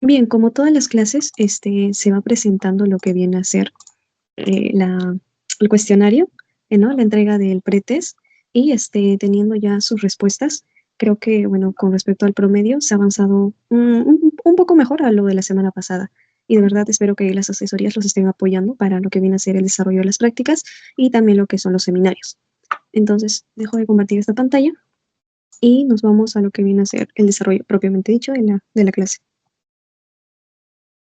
Bien, como todas las clases, se va presentando lo que viene a ser la, el cuestionario, ¿no? La entrega del pretest y teniendo ya sus respuestas, creo que, bueno, con respecto al promedio, se ha avanzado un poco mejor a lo de la semana pasada. Y de verdad espero que las asesorías los estén apoyando para lo que viene a ser el desarrollo de las prácticas y también lo que son los seminarios. Entonces, dejo de compartir esta pantalla y nos vamos a lo que viene a ser el desarrollo propiamente dicho de la clase.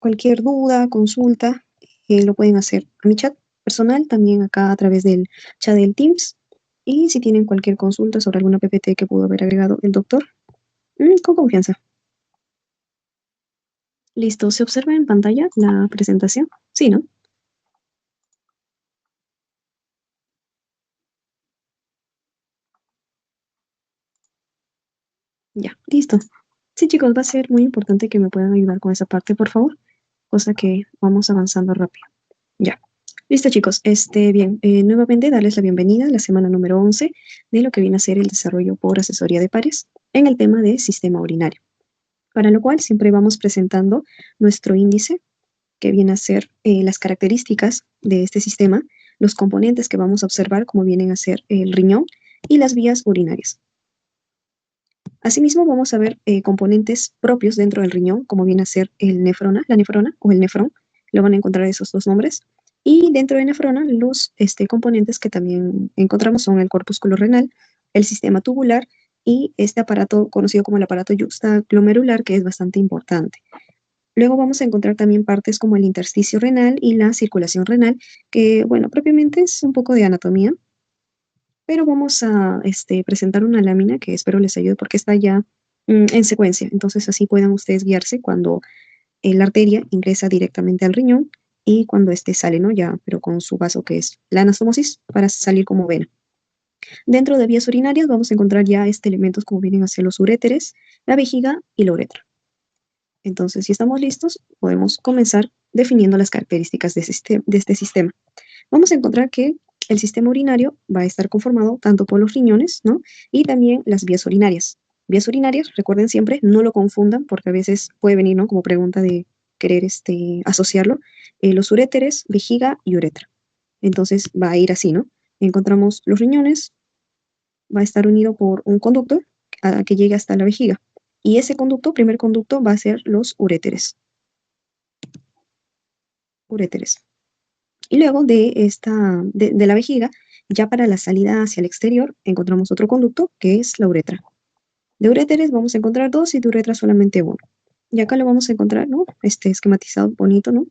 Cualquier duda, consulta, lo pueden hacer a mi chat personal, también acá a través del chat del Teams. Y si tienen cualquier consulta sobre alguna PPT que pudo haber agregado el doctor, con confianza. Listo, ¿se observa en pantalla la presentación? Sí, ¿no? Ya, listo. Sí, chicos, va a ser muy importante que me puedan ayudar con esa parte, por favor. Cosa que vamos avanzando rápido. Ya. Listo, chicos. Bien, nuevamente darles la bienvenida a la semana número 11 de lo que viene a ser el desarrollo por asesoría de pares en el tema de sistema urinario. Para lo cual siempre vamos presentando nuestro índice, que viene a ser las características de este sistema, los componentes que vamos a observar, como vienen a ser el riñón y las vías urinarias. Asimismo, vamos a ver componentes propios dentro del riñón, como viene a ser la nefrona o el nefrón. Lo van a encontrar esos dos nombres. Y dentro de nefrona, los componentes que también encontramos son el corpúsculo renal, el sistema tubular y este aparato conocido como el aparato yuxtaglomerular, que es bastante importante. Luego vamos a encontrar también partes como el intersticio renal y la circulación renal, que, bueno, propiamente es un poco de anatomía, pero vamos a presentar una lámina que espero les ayude porque está ya en secuencia. Entonces así puedan ustedes guiarse cuando la arteria ingresa directamente al riñón y cuando sale, ¿no? Ya, pero con su vaso que es la anastomosis para salir como vena. Dentro de vías urinarias vamos a encontrar ya elementos como vienen a ser los uréteres, la vejiga y la uretra. Entonces, si estamos listos, podemos comenzar definiendo las características de este sistema. Vamos a encontrar que el sistema urinario va a estar conformado tanto por los riñones, ¿no? Y también las vías urinarias. Vías urinarias, recuerden siempre, no lo confundan porque a veces puede venir, ¿no? Como pregunta de querer asociarlo. Los uréteres, vejiga y uretra. Entonces va a ir así, ¿no? Encontramos los riñones, va a estar unido por un conducto que llegue hasta la vejiga. Y ese conducto, primer conducto, va a ser los uréteres. Uréteres. Y luego de la vejiga, ya para la salida hacia el exterior, encontramos otro conducto que es la uretra. De uréteres vamos a encontrar dos y de uretra solamente uno. Y acá lo vamos a encontrar, ¿no? Esquematizado bonito, ¿no?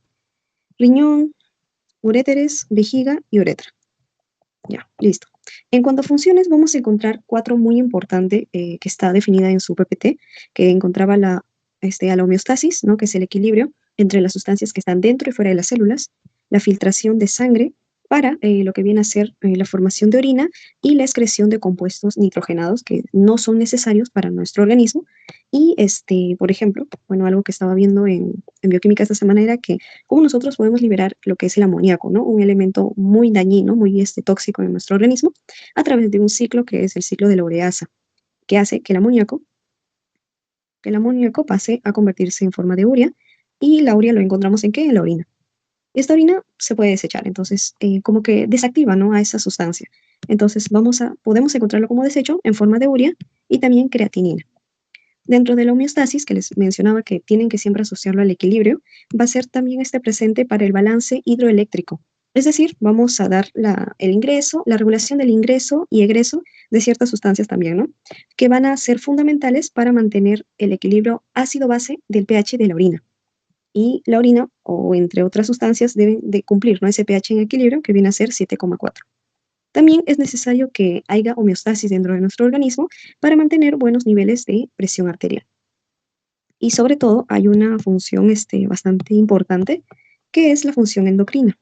Riñón, uréteres, vejiga y uretra. Ya, listo. En cuanto a funciones, vamos a encontrar cuatro muy importantes que está definida en su PPT, que encontraba a la homeostasis, ¿no? Que es el equilibrio entre las sustancias que están dentro y fuera de las células, la filtración de sangre para lo que viene a ser la formación de orina y la excreción de compuestos nitrogenados que no son necesarios para nuestro organismo. Y, por ejemplo, bueno, algo que estaba viendo en bioquímica esta semana era que cómo nosotros podemos liberar lo que es el amoníaco, ¿no? Un elemento muy dañino, muy tóxico en nuestro organismo, a través de un ciclo que es el ciclo de la ureasa, que hace que el amoníaco pase a convertirse en forma de urea, y la urea lo encontramos ¿en qué? En la orina. Esta orina se puede desechar, entonces como que desactiva, ¿no? A esa sustancia. Entonces podemos encontrarlo como desecho en forma de urea y también creatinina. Dentro de la homeostasis, que les mencionaba que tienen que siempre asociarlo al equilibrio, va a ser también presente para el balance hidroeléctrico. Es decir, vamos a dar el ingreso, la regulación del ingreso y egreso de ciertas sustancias también, ¿no? Que van a ser fundamentales para mantener el equilibrio ácido-base del pH de la orina. Y la orina, o entre otras sustancias, deben de cumplir, ¿no? Ese pH en equilibrio que viene a ser 7,4. También es necesario que haya homeostasis dentro de nuestro organismo para mantener buenos niveles de presión arterial. Y sobre todo hay una función bastante importante, que es la función endocrina.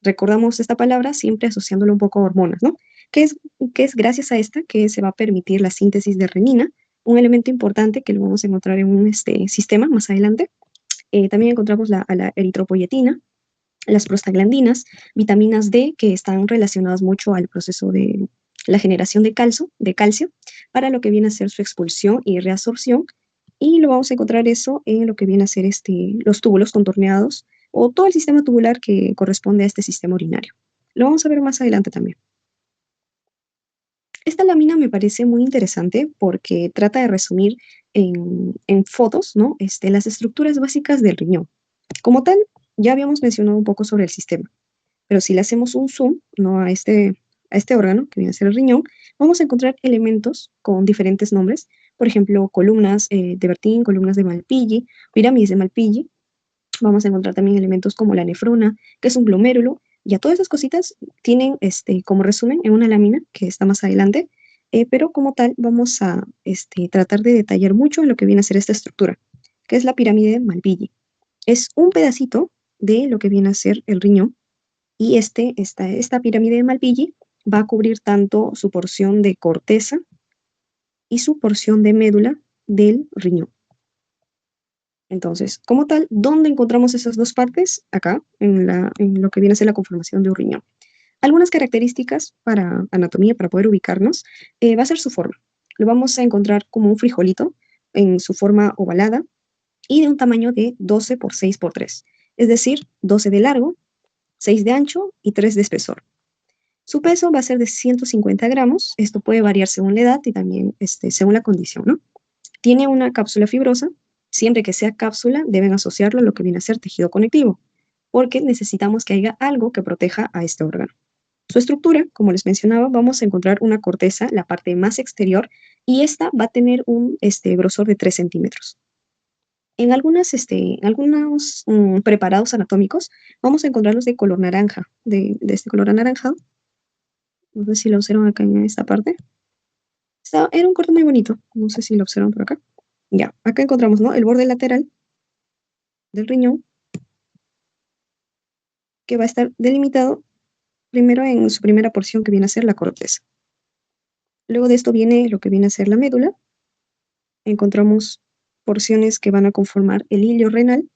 Recordamos esta palabra siempre asociándolo un poco a hormonas, ¿no? Que es gracias a esta que se va a permitir la síntesis de renina, un elemento importante que lo vamos a encontrar en un sistema más adelante. También encontramos a la eritropoyetina, las prostaglandinas, vitaminas D, que están relacionadas mucho al proceso de la generación de calcio, para lo que viene a ser su expulsión y reabsorción, Y lo vamos a encontrar eso en lo que viene a ser los túbulos contorneados o todo el sistema tubular que corresponde a este sistema urinario. Lo vamos a ver más adelante también. Esta lámina me parece muy interesante porque trata de resumir en fotos, ¿no? Las estructuras básicas del riñón. Como tal, ya habíamos mencionado un poco sobre el sistema, pero si le hacemos un zoom, ¿no? a este órgano, que viene a ser el riñón, vamos a encontrar elementos con diferentes nombres, por ejemplo, columnas de Bertin, columnas de Malpighi, pirámides de Malpighi. Vamos a encontrar también elementos como la nefrona, que es un glomérulo. Ya todas esas cositas tienen como resumen en una lámina que está más adelante, pero como tal vamos a tratar de detallar mucho en lo que viene a ser esta estructura, que es la pirámide de Malpighi. Es un pedacito de lo que viene a ser el riñón y esta pirámide de Malpighi va a cubrir tanto su porción de corteza y su porción de médula del riñón. Entonces, como tal, ¿dónde encontramos esas dos partes? Acá, en lo que viene a ser la conformación de un riñón. Algunas características para anatomía, para poder ubicarnos, va a ser su forma. Lo vamos a encontrar como un frijolito en su forma ovalada y de un tamaño de 12 por 6 por 3, es decir, 12 de largo, 6 de ancho y 3 de espesor. Su peso va a ser de 150 gramos, esto puede variar según la edad y también según la condición, ¿no? Tiene una cápsula fibrosa. Siempre que sea cápsula, deben asociarlo a lo que viene a ser tejido conectivo, porque necesitamos que haya algo que proteja a este órgano. Su estructura, como les mencionaba, vamos a encontrar una corteza, la parte más exterior, y esta va a tener un grosor de 3 centímetros. En algunos preparados anatómicos, vamos a encontrarlos de color naranja, de este color anaranjado. No sé si lo observan acá en esta parte. Era un corte muy bonito, no sé si lo observan por acá. Ya, acá encontramos, ¿no? El borde lateral del riñón, que va a estar delimitado primero en su primera porción, que viene a ser la corteza. Luego de esto viene lo que viene a ser la médula. Encontramos porciones que van a conformar el hilio renal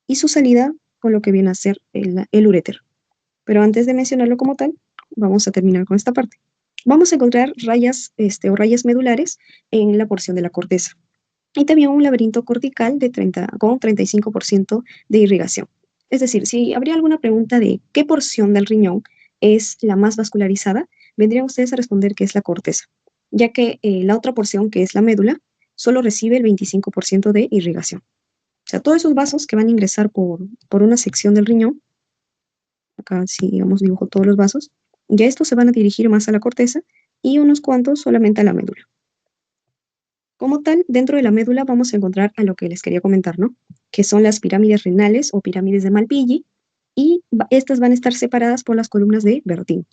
y su salida con lo que viene a ser el uréter. Pero antes de mencionarlo como tal, vamos a terminar con esta parte. Vamos a encontrar rayas o rayas medulares en la porción de la corteza. Y también un laberinto cortical con 35% de irrigación. Es decir, si habría alguna pregunta de qué porción del riñón es la más vascularizada, vendrían ustedes a responder que es la corteza, ya que la otra porción, que es la médula, solo recibe el 25% de irrigación. O sea, todos esos vasos que van a ingresar por una sección del riñón, acá si digamos dibujo todos los vasos, ya estos se van a dirigir más a la corteza y unos cuantos solamente a la médula. Como tal, dentro de la médula vamos a encontrar a lo que les quería comentar, ¿no? Que son las pirámides renales o pirámides de Malpighi, y estas van a estar separadas por las columnas de Bertin.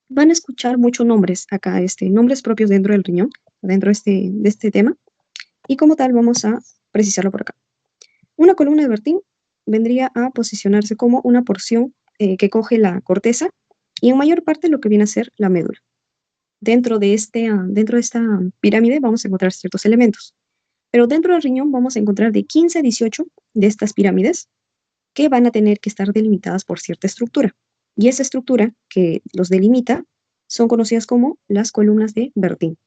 Van a escuchar muchos nombres acá, nombres propios dentro del riñón, dentro de este tema, y como tal vamos a precisarlo por acá. Una columna de Bertin vendría a posicionarse como una porción que coge la corteza y en mayor parte lo que viene a ser la médula. Dentro de esta pirámide vamos a encontrar ciertos elementos. Pero dentro del riñón vamos a encontrar de 15 a 18 de estas pirámides que van a tener que estar delimitadas por cierta estructura. Y esa estructura que los delimita son conocidas como las columnas de Bertin.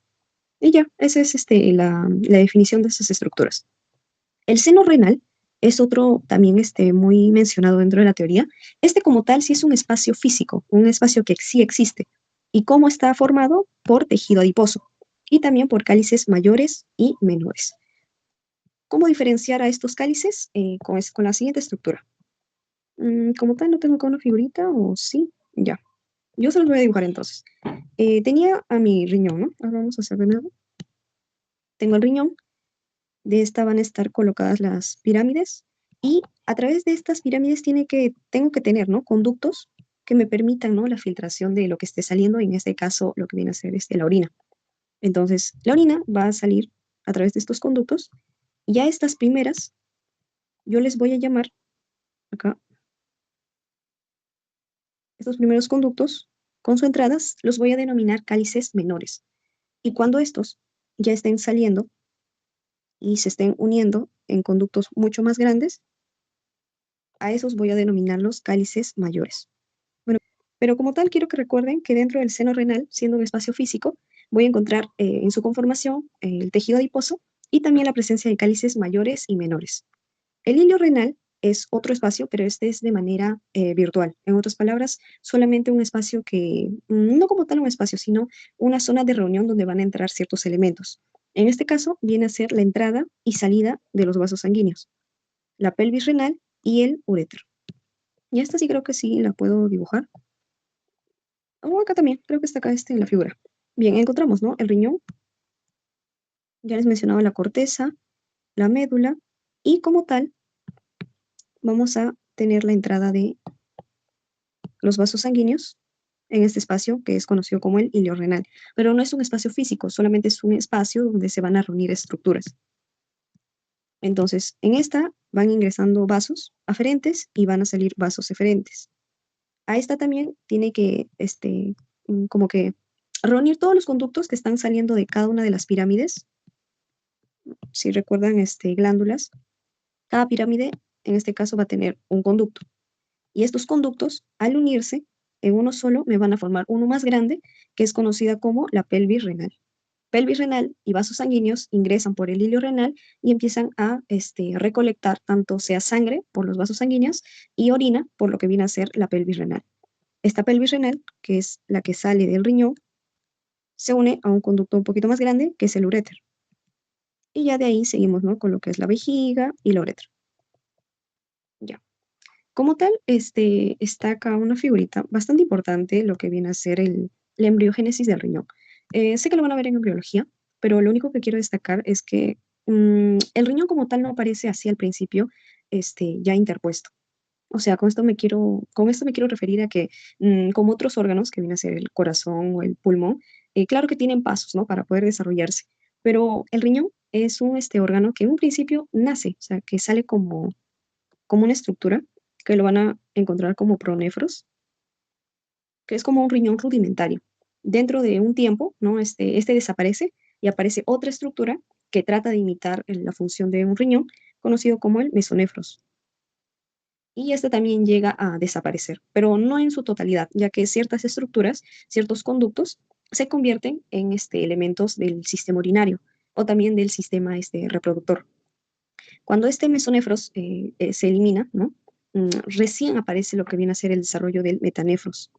Y ya, esa es la definición de esas estructuras. El seno renal es otro también muy mencionado dentro de la teoría. Como tal sí es un espacio físico, un espacio que sí existe. ¿Y cómo está formado? Por tejido adiposo y también por cálices mayores y menores. ¿Cómo diferenciar a estos cálices? Con la siguiente estructura. Como tal, no tengo acá una figurita, o sí, ya. Yo se los voy a dibujar entonces. Tenía a mi riñón, ¿no? Ahora vamos a hacer de nuevo. Tengo el riñón, de esta van a estar colocadas las pirámides, y a través de estas pirámides tengo que tener, ¿no? Conductos que me permitan, ¿no? La filtración de lo que esté saliendo, en este caso, lo que viene a ser la orina. Entonces, la orina va a salir a través de estos conductos, y a estas primeras, yo les voy a llamar acá. Estos primeros conductos, con sus entradas, los voy a denominar cálices menores. Y cuando estos ya estén saliendo y se estén uniendo en conductos mucho más grandes, a esos voy a denominarlos cálices mayores. Bueno, pero como tal, quiero que recuerden que dentro del seno renal, siendo un espacio físico, voy a encontrar en su conformación el tejido adiposo y también la presencia de cálices mayores y menores. El hilo renal es otro espacio, pero este es de manera virtual. En otras palabras, solamente un espacio que, no como tal un espacio, sino una zona de reunión donde van a entrar ciertos elementos. En este caso, viene a ser la entrada y salida de los vasos sanguíneos, la pelvis renal y el urétero. Y esta sí creo que sí la puedo dibujar. Oh, acá también, creo que está acá en la figura. Bien, encontramos, ¿no? El riñón, ya les mencionaba la corteza, la médula, y como tal, vamos a tener la entrada de los vasos sanguíneos en este espacio que es conocido como el ilio renal. Pero no es un espacio físico, solamente es un espacio donde se van a reunir estructuras. Entonces, en esta van ingresando vasos aferentes y van a salir vasos eferentes. A esta también tiene que, como que reunir todos los conductos que están saliendo de cada una de las pirámides. Si recuerdan, glándulas, cada pirámide, en este caso, va a tener un conducto. Y estos conductos, al unirse en uno solo, me van a formar uno más grande, que es conocida como la pelvis renal. Pelvis renal y vasos sanguíneos ingresan por el hilo renal y empiezan a recolectar tanto sea sangre por los vasos sanguíneos y orina por lo que viene a ser la pelvis renal. Esta pelvis renal, que es la que sale del riñón, se une a un conducto un poquito más grande, que es el uréter. Y ya de ahí seguimos, ¿no? Con lo que es la vejiga y la uretra. Ya. Como tal, está acá una figurita bastante importante, lo que viene a ser la embriogénesis del riñón. Sé que lo van a ver en embriología, pero lo único que quiero destacar es que el riñón como tal no aparece así al principio, ya interpuesto. O sea, con esto me quiero referir a que, como otros órganos, que viene a ser el corazón o el pulmón, claro que tienen pasos, ¿no? Para poder desarrollarse, pero el riñón es un órgano que en un principio nace, o sea, que sale como una estructura, que lo van a encontrar como pronéfros, que es como un riñón rudimentario. Dentro de un tiempo, ¿no? Este desaparece y aparece otra estructura que trata de imitar la función de un riñón, conocido como el mesonefros. Y este también llega a desaparecer, pero no en su totalidad, ya que ciertas estructuras, ciertos conductos, se convierten en elementos del sistema urinario o también del sistema reproductor. Cuando este mesonefros se elimina, ¿no? Recién aparece lo que viene a ser el desarrollo del metanefros,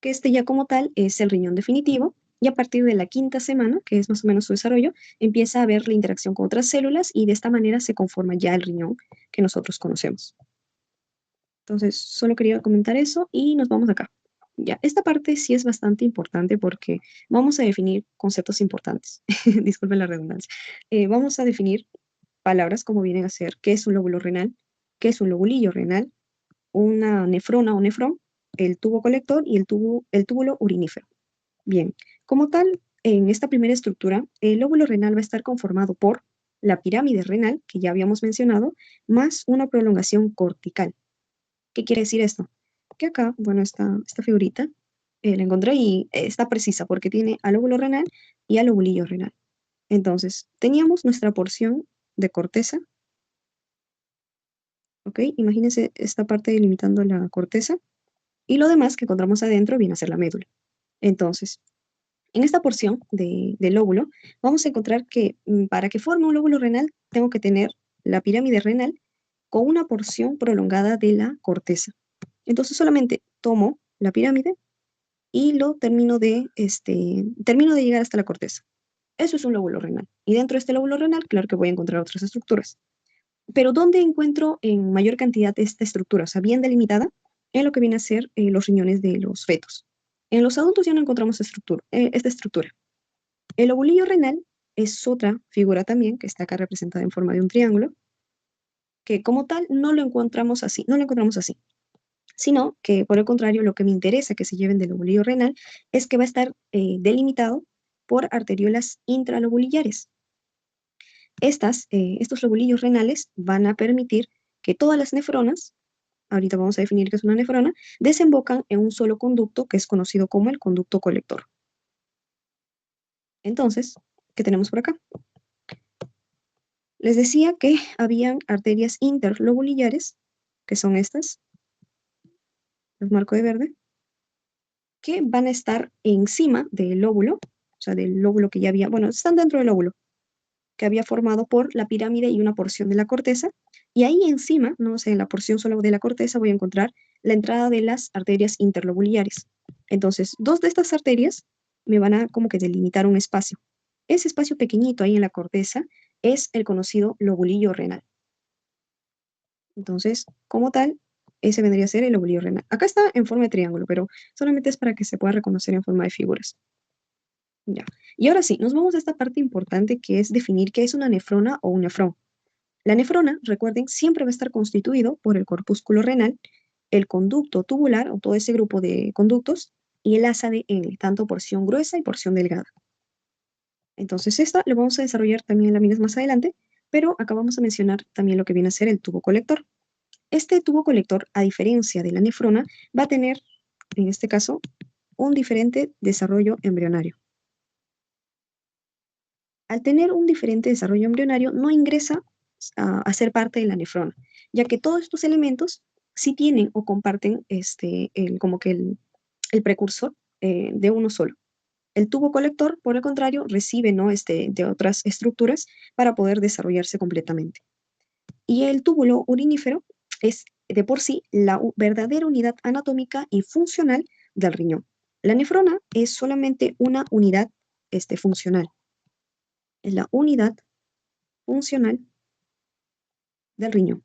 que ya como tal es el riñón definitivo, y a partir de la quinta semana, que es más o menos su desarrollo, empieza a haber la interacción con otras células y de esta manera se conforma ya el riñón que nosotros conocemos. Entonces, solo quería comentar eso y nos vamos acá. Ya, esta parte sí es bastante importante porque vamos a definir conceptos importantes. Disculpen la redundancia. Vamos a definir palabras como vienen a ser qué es un lóbulo renal, qué es un lobulillo renal, una nefrona o nefrón, el tubo colector y el túbulo urinífero. Bien, como tal, en esta primera estructura, el lóbulo renal va a estar conformado por la pirámide renal, que ya habíamos mencionado, más una prolongación cortical. ¿Qué quiere decir esto? Que acá, bueno, esta figurita la encontré y está precisa porque tiene al lóbulo renal y al lobulillo renal. Entonces, teníamos nuestra porción de corteza, ¿ok? Imagínense esta parte delimitando la corteza y lo demás que encontramos adentro viene a ser la médula. Entonces, en esta porción del lóbulo, vamos a encontrar que para que forme un lóbulo renal, tengo que tener la pirámide renal con una porción prolongada de la corteza. Entonces solamente tomo la pirámide y termino de llegar hasta la corteza. Eso es un lóbulo renal. Y dentro de este lóbulo renal, claro que voy a encontrar otras estructuras. Pero ¿dónde encuentro en mayor cantidad esta estructura? O sea, bien delimitada, en lo que viene a ser los riñones de los fetos. En los adultos ya no encontramos esta estructura. El lobulillo renal es otra figura también, que está acá representada en forma de un triángulo, que como tal no lo encontramos así, sino que por el contrario, lo que me interesa que se lleven del lobulillo renal es que va a estar delimitado por arteriolas intralobulillares. Estos lobulillos renales van a permitir que todas las nefronas, ahorita vamos a definir qué es una nefrona, desembocan en un solo conducto que es conocido como el conducto colector. Entonces, ¿qué tenemos por acá? Les decía que habían arterias interlobulillares, que son estas, los marco de verde, que van a estar encima del lóbulo, o sea, del lóbulo que ya había, bueno, están dentro del lóbulo, que había formado por la pirámide y una porción de la corteza. Y ahí encima, no sé, en la porción solo de la corteza voy a encontrar la entrada de las arterias interlobulares. Entonces, dos de estas arterias me van a como que delimitar un espacio. Ese espacio pequeñito ahí en la corteza es el conocido lobulillo renal. Entonces, como tal, ese vendría a ser el lobulillo renal. Acá está en forma de triángulo, pero solamente es para que se pueda reconocer en forma de figuras. Ya. Y ahora sí, nos vamos a esta parte importante que es definir qué es una nefrona o un nefrón. La nefrona, recuerden, siempre va a estar constituido por el corpúsculo renal, el conducto tubular o todo ese grupo de conductos y el asa de Henle, tanto porción gruesa y porción delgada. Entonces esta lo vamos a desarrollar también en láminas más adelante, pero acá vamos a mencionar también lo que viene a ser el tubo colector. Este tubo colector, a diferencia de la nefrona, va a tener, en este caso, un diferente desarrollo embrionario. Al tener un diferente desarrollo embrionario, no ingresa a ser parte de la nefrona, ya que todos estos elementos sí tienen o comparten como que el precursor de uno solo. El tubo colector, por el contrario, recibe, ¿no? De otras estructuras para poder desarrollarse completamente. Y el túbulo urinífero es de por sí la verdadera unidad anatómica y funcional del riñón. La nefrona es solamente una unidad funcional. Es la unidad funcional del riñón.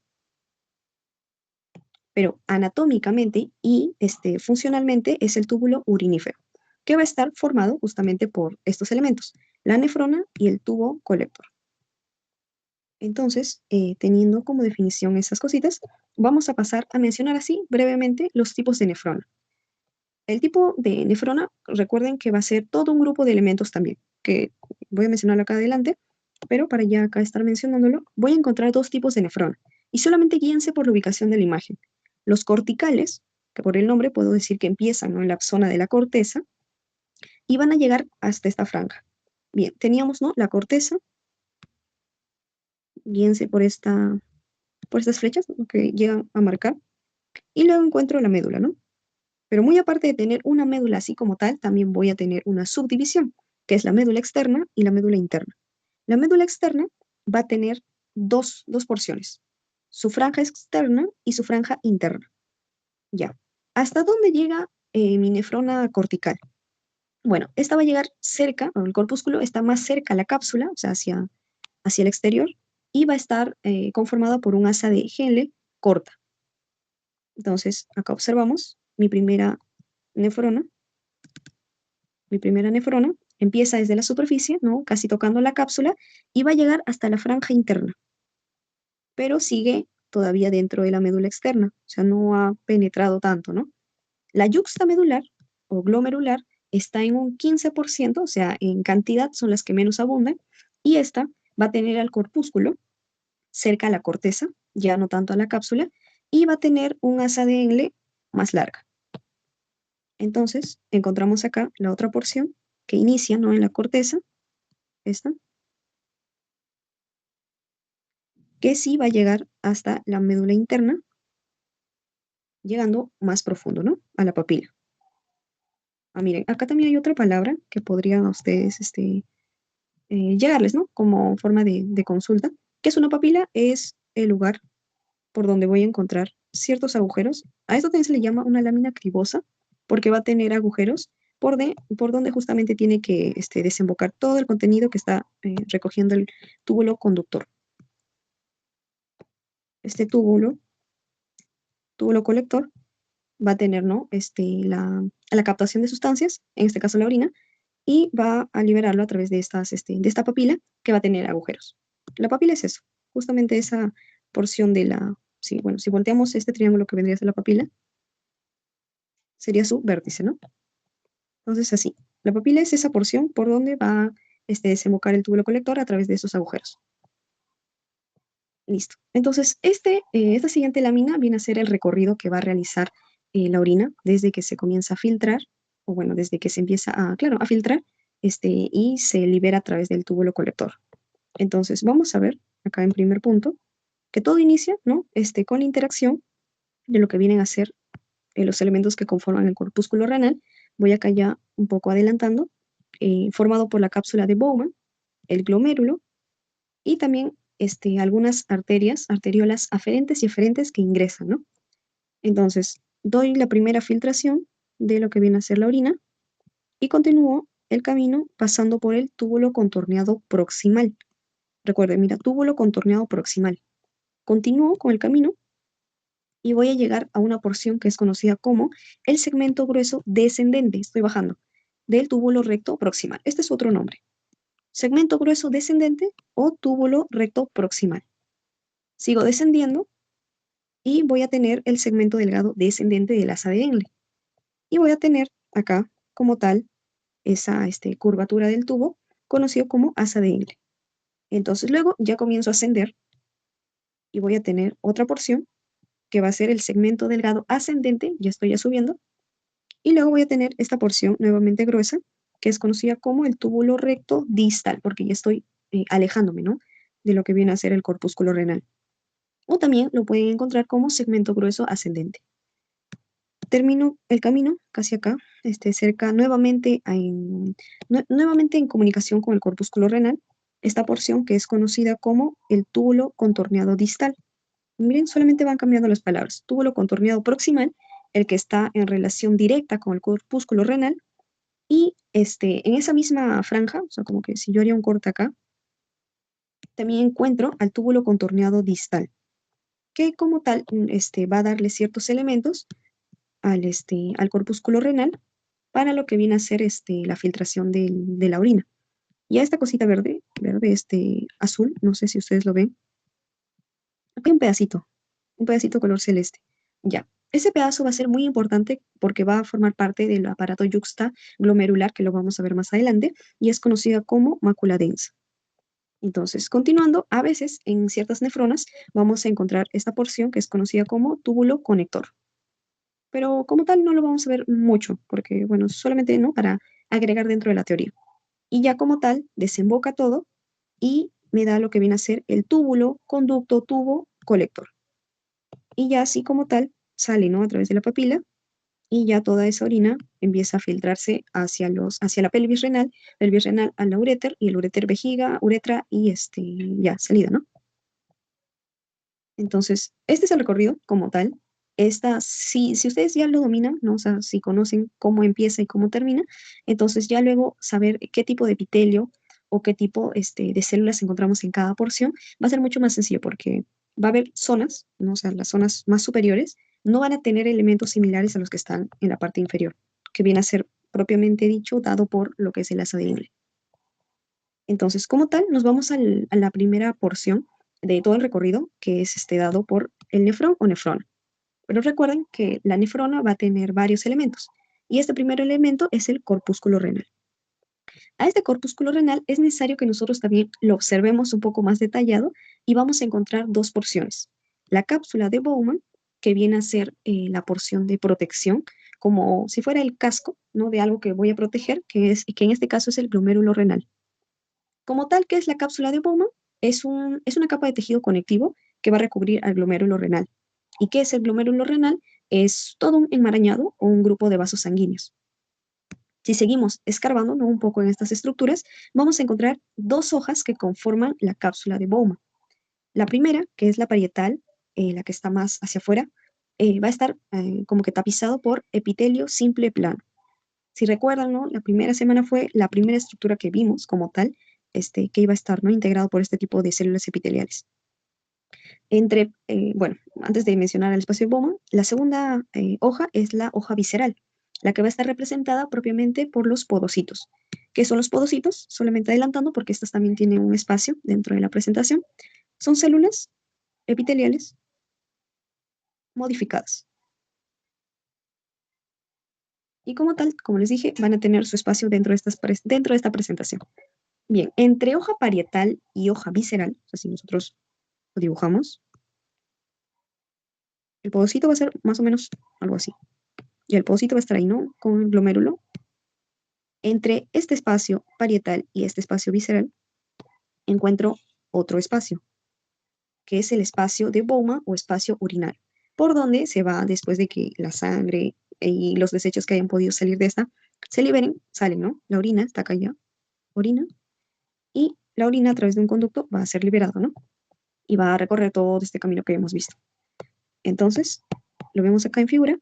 Pero anatómicamente y funcionalmente es el túbulo urinífero, que va a estar formado justamente por estos elementos, la nefrona y el tubo colector. Entonces, teniendo como definición esas cositas, vamos a pasar a mencionar así brevemente los tipos de nefrona. El tipo de nefrona, recuerden que va a ser todo un grupo de elementos también, que voy a mencionarlo acá adelante, pero para ya acá estar mencionándolo, voy a encontrar dos tipos de nefrona, y solamente guíense por la ubicación de la imagen. Los corticales, que por el nombre puedo decir que empiezan, ¿no?, en la zona de la corteza, y van a llegar hasta esta franja. Bien, teníamos, ¿no?, la corteza, guíense por estas flechas, ¿no?, que llegan a marcar, y luego encuentro la médula, ¿no? Pero muy aparte de tener una médula así como tal, también voy a tener una subdivisión, que es la médula externa y la médula interna. La médula externa va a tener dos porciones, su franja externa y su franja interna. Ya. ¿Hasta dónde llega mi nefrona cortical? Bueno, esta va a llegar cerca, o el corpúsculo está más cerca a la cápsula, o sea, hacia el exterior, y va a estar conformada por un asa de Henle corta. Entonces, acá observamos mi primera nefrona. Mi primera nefrona empieza desde la superficie, ¿no?, casi tocando la cápsula, y va a llegar hasta la franja interna, pero sigue todavía dentro de la médula externa, o sea, no ha penetrado tanto, ¿no? La yuxta medular o glomerular está en un 15%, o sea, en cantidad son las que menos abundan, y esta va a tener al corpúsculo cerca a la corteza, ya no tanto a la cápsula, y va a tener un asa de Henle más larga. Entonces, encontramos acá la otra porción que inicia, ¿no?, en la corteza, esta, que sí va a llegar hasta la médula interna, llegando más profundo, ¿no?, a la papila. Ah, miren, acá también hay otra palabra que podrían a ustedes llegarles, ¿no?, como forma de consulta. ¿Qué es una papila? Es el lugar por donde voy a encontrar ciertos agujeros. A esto también se le llama una lámina cribosa, porque va a tener agujeros por donde justamente tiene que desembocar todo el contenido que está recogiendo el túbulo conductor. Este túbulo colector, va a tener, ¿no?, la captación de sustancias, en este caso la orina, y va a liberarlo a través de de esta papila que va a tener agujeros. La papila es eso, justamente esa porción sí, bueno, si volteamos este triángulo que vendría a ser la papila, sería su vértice, ¿no? Entonces, así, la papila es esa porción por donde va a desembocar el túbulo colector a través de esos agujeros. Listo. Entonces, esta siguiente lámina viene a ser el recorrido que va a realizar la orina desde que se comienza a filtrar, o bueno, desde que se empieza a filtrar, y se libera a través del túbulo colector. Entonces, vamos a ver acá en primer punto que todo inicia, ¿no?, con la interacción de lo que vienen a ser los elementos que conforman el corpúsculo renal. Voy acá ya un poco adelantando, formado por la cápsula de Bowman, el glomérulo, y también algunas arterias, arteriolas aferentes y eferentes que ingresan, ¿no? Entonces, doy la primera filtración de lo que viene a ser la orina y continúo el camino pasando por el túbulo contorneado proximal. Recuerden, mira, túbulo contorneado proximal. Continúo con el camino y voy a llegar a una porción que es conocida como el segmento grueso descendente. Estoy bajando del túbulo recto proximal. Este es otro nombre. Segmento grueso descendente o túbulo recto proximal. Sigo descendiendo y voy a tener el segmento delgado descendente del asa de Engle. Y voy a tener acá como tal esa curvatura del tubo conocido como asa de Engle. Entonces luego ya comienzo a ascender y voy a tener otra porción que va a ser el segmento delgado ascendente, ya estoy ya subiendo, y luego voy a tener esta porción nuevamente gruesa, que es conocida como el túbulo recto distal, porque ya estoy alejándome, ¿no? De lo que viene a ser el corpúsculo renal. O también lo pueden encontrar como segmento grueso ascendente. Termino el camino casi acá, cerca nuevamente en comunicación con el corpúsculo renal, esta porción que es conocida como el túbulo contorneado distal. Miren, solamente van cambiando las palabras. Túbulo contorneado proximal, el que está en relación directa con el corpúsculo renal, y en esa misma franja, o sea, como que si yo haría un corte acá, también encuentro al túbulo contorneado distal, que como tal va a darle ciertos elementos al corpúsculo renal para lo que viene a ser la filtración de la orina. Y a esta cosita verde, azul, no sé si ustedes lo ven, aquí hay un pedacito color celeste. Ya, ese pedazo va a ser muy importante porque va a formar parte del aparato yuxta glomerular, que lo vamos a ver más adelante, y es conocida como mácula densa. Entonces, continuando, a veces en ciertas nefronas vamos a encontrar esta porción que es conocida como túbulo conector. Pero como tal no lo vamos a ver mucho, porque bueno, solamente no para agregar dentro de la teoría. Y ya como tal, desemboca todo y me da lo que viene a ser el túbulo, conducto, tubo, colector. Y ya así como tal, sale, ¿no? A través de la papila y ya toda esa orina empieza a filtrarse hacia la pelvis renal a la uréter y el uréter vejiga, uretra y ya salida, ¿no? Entonces, este es el recorrido como tal. Si ustedes ya lo dominan, ¿no? O sea, si conocen cómo empieza y cómo termina, entonces ya luego saber qué tipo de epitelio o qué tipo de células encontramos en cada porción va a ser mucho más sencillo porque va a haber zonas, ¿no? O sea, las zonas más superiores no van a tener elementos similares a los que están en la parte inferior, que viene a ser propiamente dicho dado por lo que es el asa de Ingle. Entonces, como tal, nos vamos a la primera porción de todo el recorrido, que es dado por el nefrón o nefrona. Pero recuerden que la nefrona va a tener varios elementos, y este primer elemento es el corpúsculo renal. A este corpúsculo renal es necesario que nosotros también lo observemos un poco más detallado y vamos a encontrar dos porciones. La cápsula de Bowman, que viene a ser la porción de protección, como si fuera el casco, ¿no? De algo que voy a proteger, que en este caso es el glomérulo renal. Como tal, ¿qué es la cápsula de Bowman? Es una capa de tejido conectivo que va a recubrir al glomérulo renal. ¿Y qué es el glomérulo renal? Es todo un enmarañado o un grupo de vasos sanguíneos. Si seguimos escarbando, ¿no? Un poco en estas estructuras, vamos a encontrar dos hojas que conforman la cápsula de Bowman. La primera, que es la parietal, la que está más hacia afuera, va a estar como que tapizado por epitelio simple plano. Si recuerdan, ¿no? La primera semana fue la primera estructura que vimos como tal, que iba a estar, ¿no? Integrado por este tipo de células epiteliales. Bueno, antes de mencionar el espacio de Bowman, la segunda hoja es la hoja visceral, la que va a estar representada propiamente por los podocitos. ¿Qué son los podocitos? Solamente adelantando, porque estas también tienen un espacio dentro de la presentación. Son células epiteliales modificadas. Y como tal, como les dije, van a tener su espacio dentro de esta presentación. Bien, entre hoja parietal y hoja visceral, o sea, si nosotros lo dibujamos, el podocito va a ser más o menos algo así. Y el podocito va a estar ahí, ¿no? Con el glomérulo. Entre este espacio parietal y este espacio visceral, encuentro otro espacio, que es el espacio de Bowman o espacio urinario, por donde se va después de que la sangre y los desechos que hayan podido salir de esta se liberen, salen, ¿no? La orina está acá ya, orina, y la orina a través de un conducto va a ser liberado, ¿no? Y va a recorrer todo este camino que hemos visto. Entonces, lo vemos acá en figura.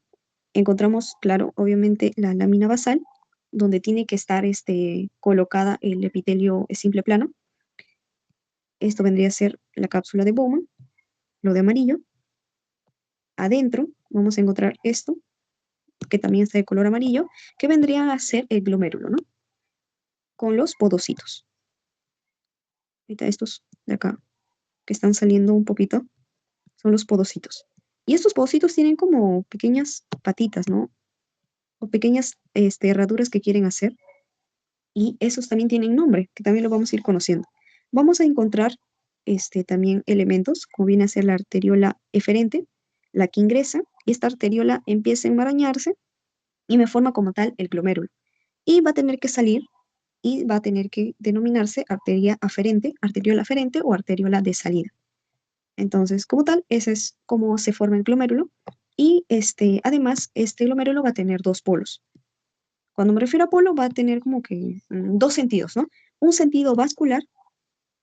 Encontramos, claro, obviamente la lámina basal, donde tiene que estar colocada el epitelio simple plano. Esto vendría a ser la cápsula de Bowman, lo de amarillo. Adentro vamos a encontrar esto, que también está de color amarillo, que vendría a ser el glomérulo, ¿no? Con los podocitos. Ahorita estos de acá, que están saliendo un poquito, son los podocitos. Y estos podocitos tienen como pequeñas patitas, ¿no? O pequeñas herraduras que quieren hacer. Y esos también tienen nombre, que también lo vamos a ir conociendo. Vamos a encontrar también elementos, como viene a ser la arteriola eferente, la que ingresa, y esta arteriola empieza a enmarañarse y me forma como tal el glomérulo. Y va a tener que salir y va a tener que denominarse arteria aferente, arteriola aferente o arteriola de salida. Entonces, como tal, ese es cómo se forma el glomérulo. Y además, este glomérulo va a tener dos polos. Cuando me refiero a polo, va a tener como que dos sentidos, ¿no? Un sentido vascular,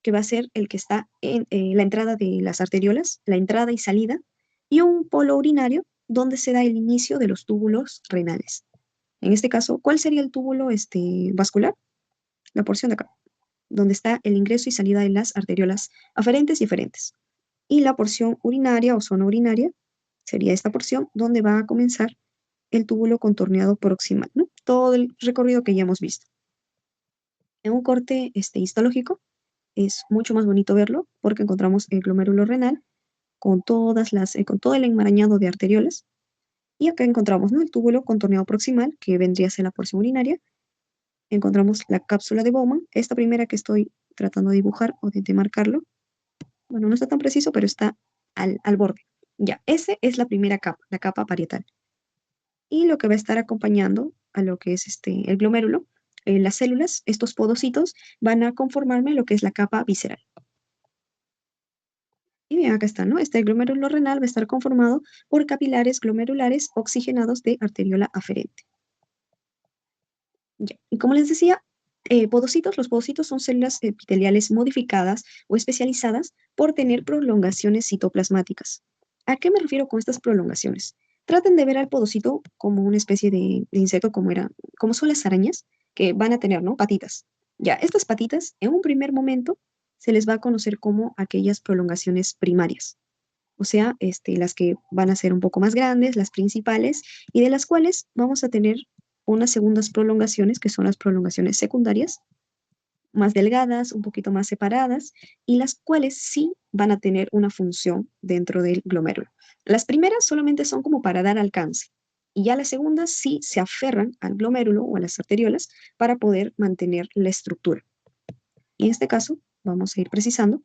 que va a ser el que está en la entrada de las arteriolas, la entrada y salida, y un polo urinario, donde se da el inicio de los túbulos renales. En este caso, ¿cuál sería el túbulo vascular? La porción de acá, donde está el ingreso y salida de las arteriolas aferentes y eferentes. Y la porción urinaria o zona urinaria sería esta porción donde va a comenzar el túbulo contorneado proximal, ¿no? Todo el recorrido que ya hemos visto. En un corte histológico es mucho más bonito verlo porque encontramos el glomérulo renal con todo el enmarañado de arteriolas. Y acá encontramos, ¿no?, el túbulo contorneado proximal, que vendría a ser la porción urinaria. Encontramos la cápsula de Bowman, esta primera que estoy tratando de dibujar o de marcarlo. Bueno, no está tan preciso, pero está al borde. Ya, esa es la primera capa, la capa parietal. Y lo que va a estar acompañando a lo que es el glomérulo, las células, estos podocitos, van a conformarme lo que es la capa visceral. Y bien, acá está, ¿no? Este glomérulo renal va a estar conformado por capilares glomerulares oxigenados de arteriola aferente. Ya. Y como les decía, podocitos, los podocitos son células epiteliales modificadas o especializadas por tener prolongaciones citoplasmáticas. ¿A qué me refiero con estas prolongaciones? Traten de ver al podocito como una especie de insecto como son las arañas, que van a tener, ¿no?, patitas. Ya, estas patitas, en un primer momento, se les va a conocer como aquellas prolongaciones primarias. O sea, las que van a ser un poco más grandes, las principales, y de las cuales vamos a tener unas segundas prolongaciones, que son las prolongaciones secundarias, más delgadas, un poquito más separadas, y las cuales sí van a tener una función dentro del glomérulo. Las primeras solamente son como para dar alcance, y ya las segundas sí se aferran al glomérulo o a las arteriolas para poder mantener la estructura. Y en este caso, vamos a ir precisando.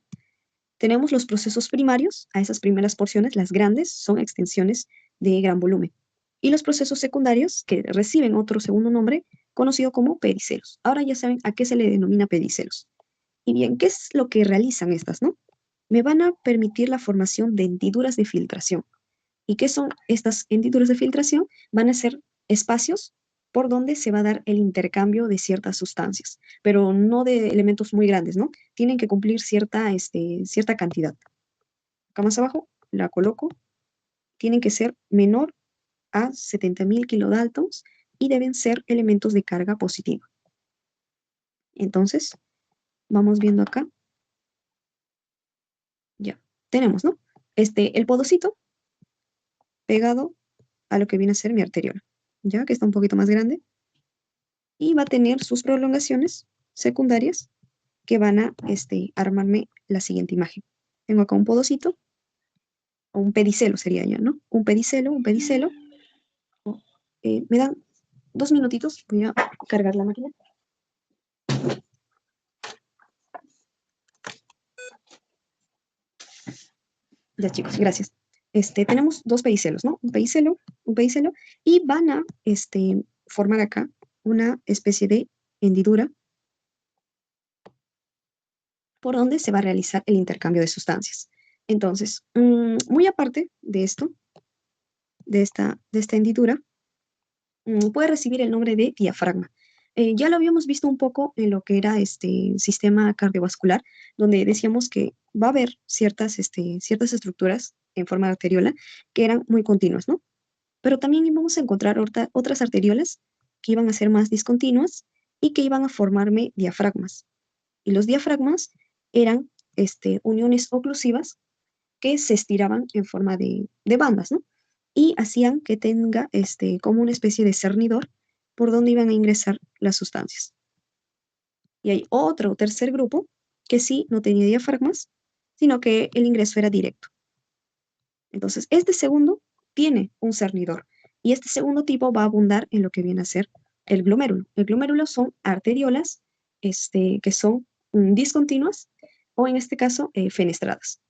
Tenemos los procesos primarios, a esas primeras porciones, las grandes, son extensiones de gran volumen. Y los procesos secundarios, que reciben otro segundo nombre, conocido como pedicelos. Ahora ya saben a qué se le denomina pedicelos. Y bien, ¿qué es lo que realizan estas, no? Me van a permitir la formación de hendiduras de filtración. ¿Y qué son estas hendiduras de filtración? Van a ser espacios por donde se va a dar el intercambio de ciertas sustancias, pero no de elementos muy grandes, ¿no? Tienen que cumplir cierta cantidad. Acá más abajo la coloco. Tienen que ser menor a 70.000 kilodaltons y deben ser elementos de carga positiva. Entonces, vamos viendo acá. Ya, tenemos, ¿no? El podocito pegado a lo que viene a ser mi arteriola, ya que está un poquito más grande, y va a tener sus prolongaciones secundarias que van a armarme la siguiente imagen. Tengo acá un podocito, o un pedicelo sería ya, ¿no? Un pedicelo, un pedicelo. Me dan 2 minutitos, voy a cargar la máquina. Ya, chicos, gracias. Tenemos dos pedicelos, ¿no? Un pedicelo, y van a formar acá una especie de hendidura por donde se va a realizar el intercambio de sustancias. Entonces, muy aparte de esto, de esta hendidura, puede recibir el nombre de diafragma. Ya lo habíamos visto un poco en lo que era este sistema cardiovascular, donde decíamos que va a haber ciertas estructuras en forma de arteriola que eran muy continuas, ¿no? Pero también íbamos a encontrar otras arteriolas que iban a ser más discontinuas y que iban a formarme diafragmas. Y los diafragmas eran uniones oclusivas que se estiraban en forma de bandas, ¿no? Y hacían que tenga como una especie de cernidor por donde iban a ingresar las sustancias. Y hay otro tercer grupo que sí no tenía diafragmas, sino que el ingreso era directo. Entonces, este segundo tiene un cernidor y este segundo tipo va a abundar en lo que viene a ser el glomérulo. El glomérulo son arteriolas que son discontinuas o en este caso fenestradas.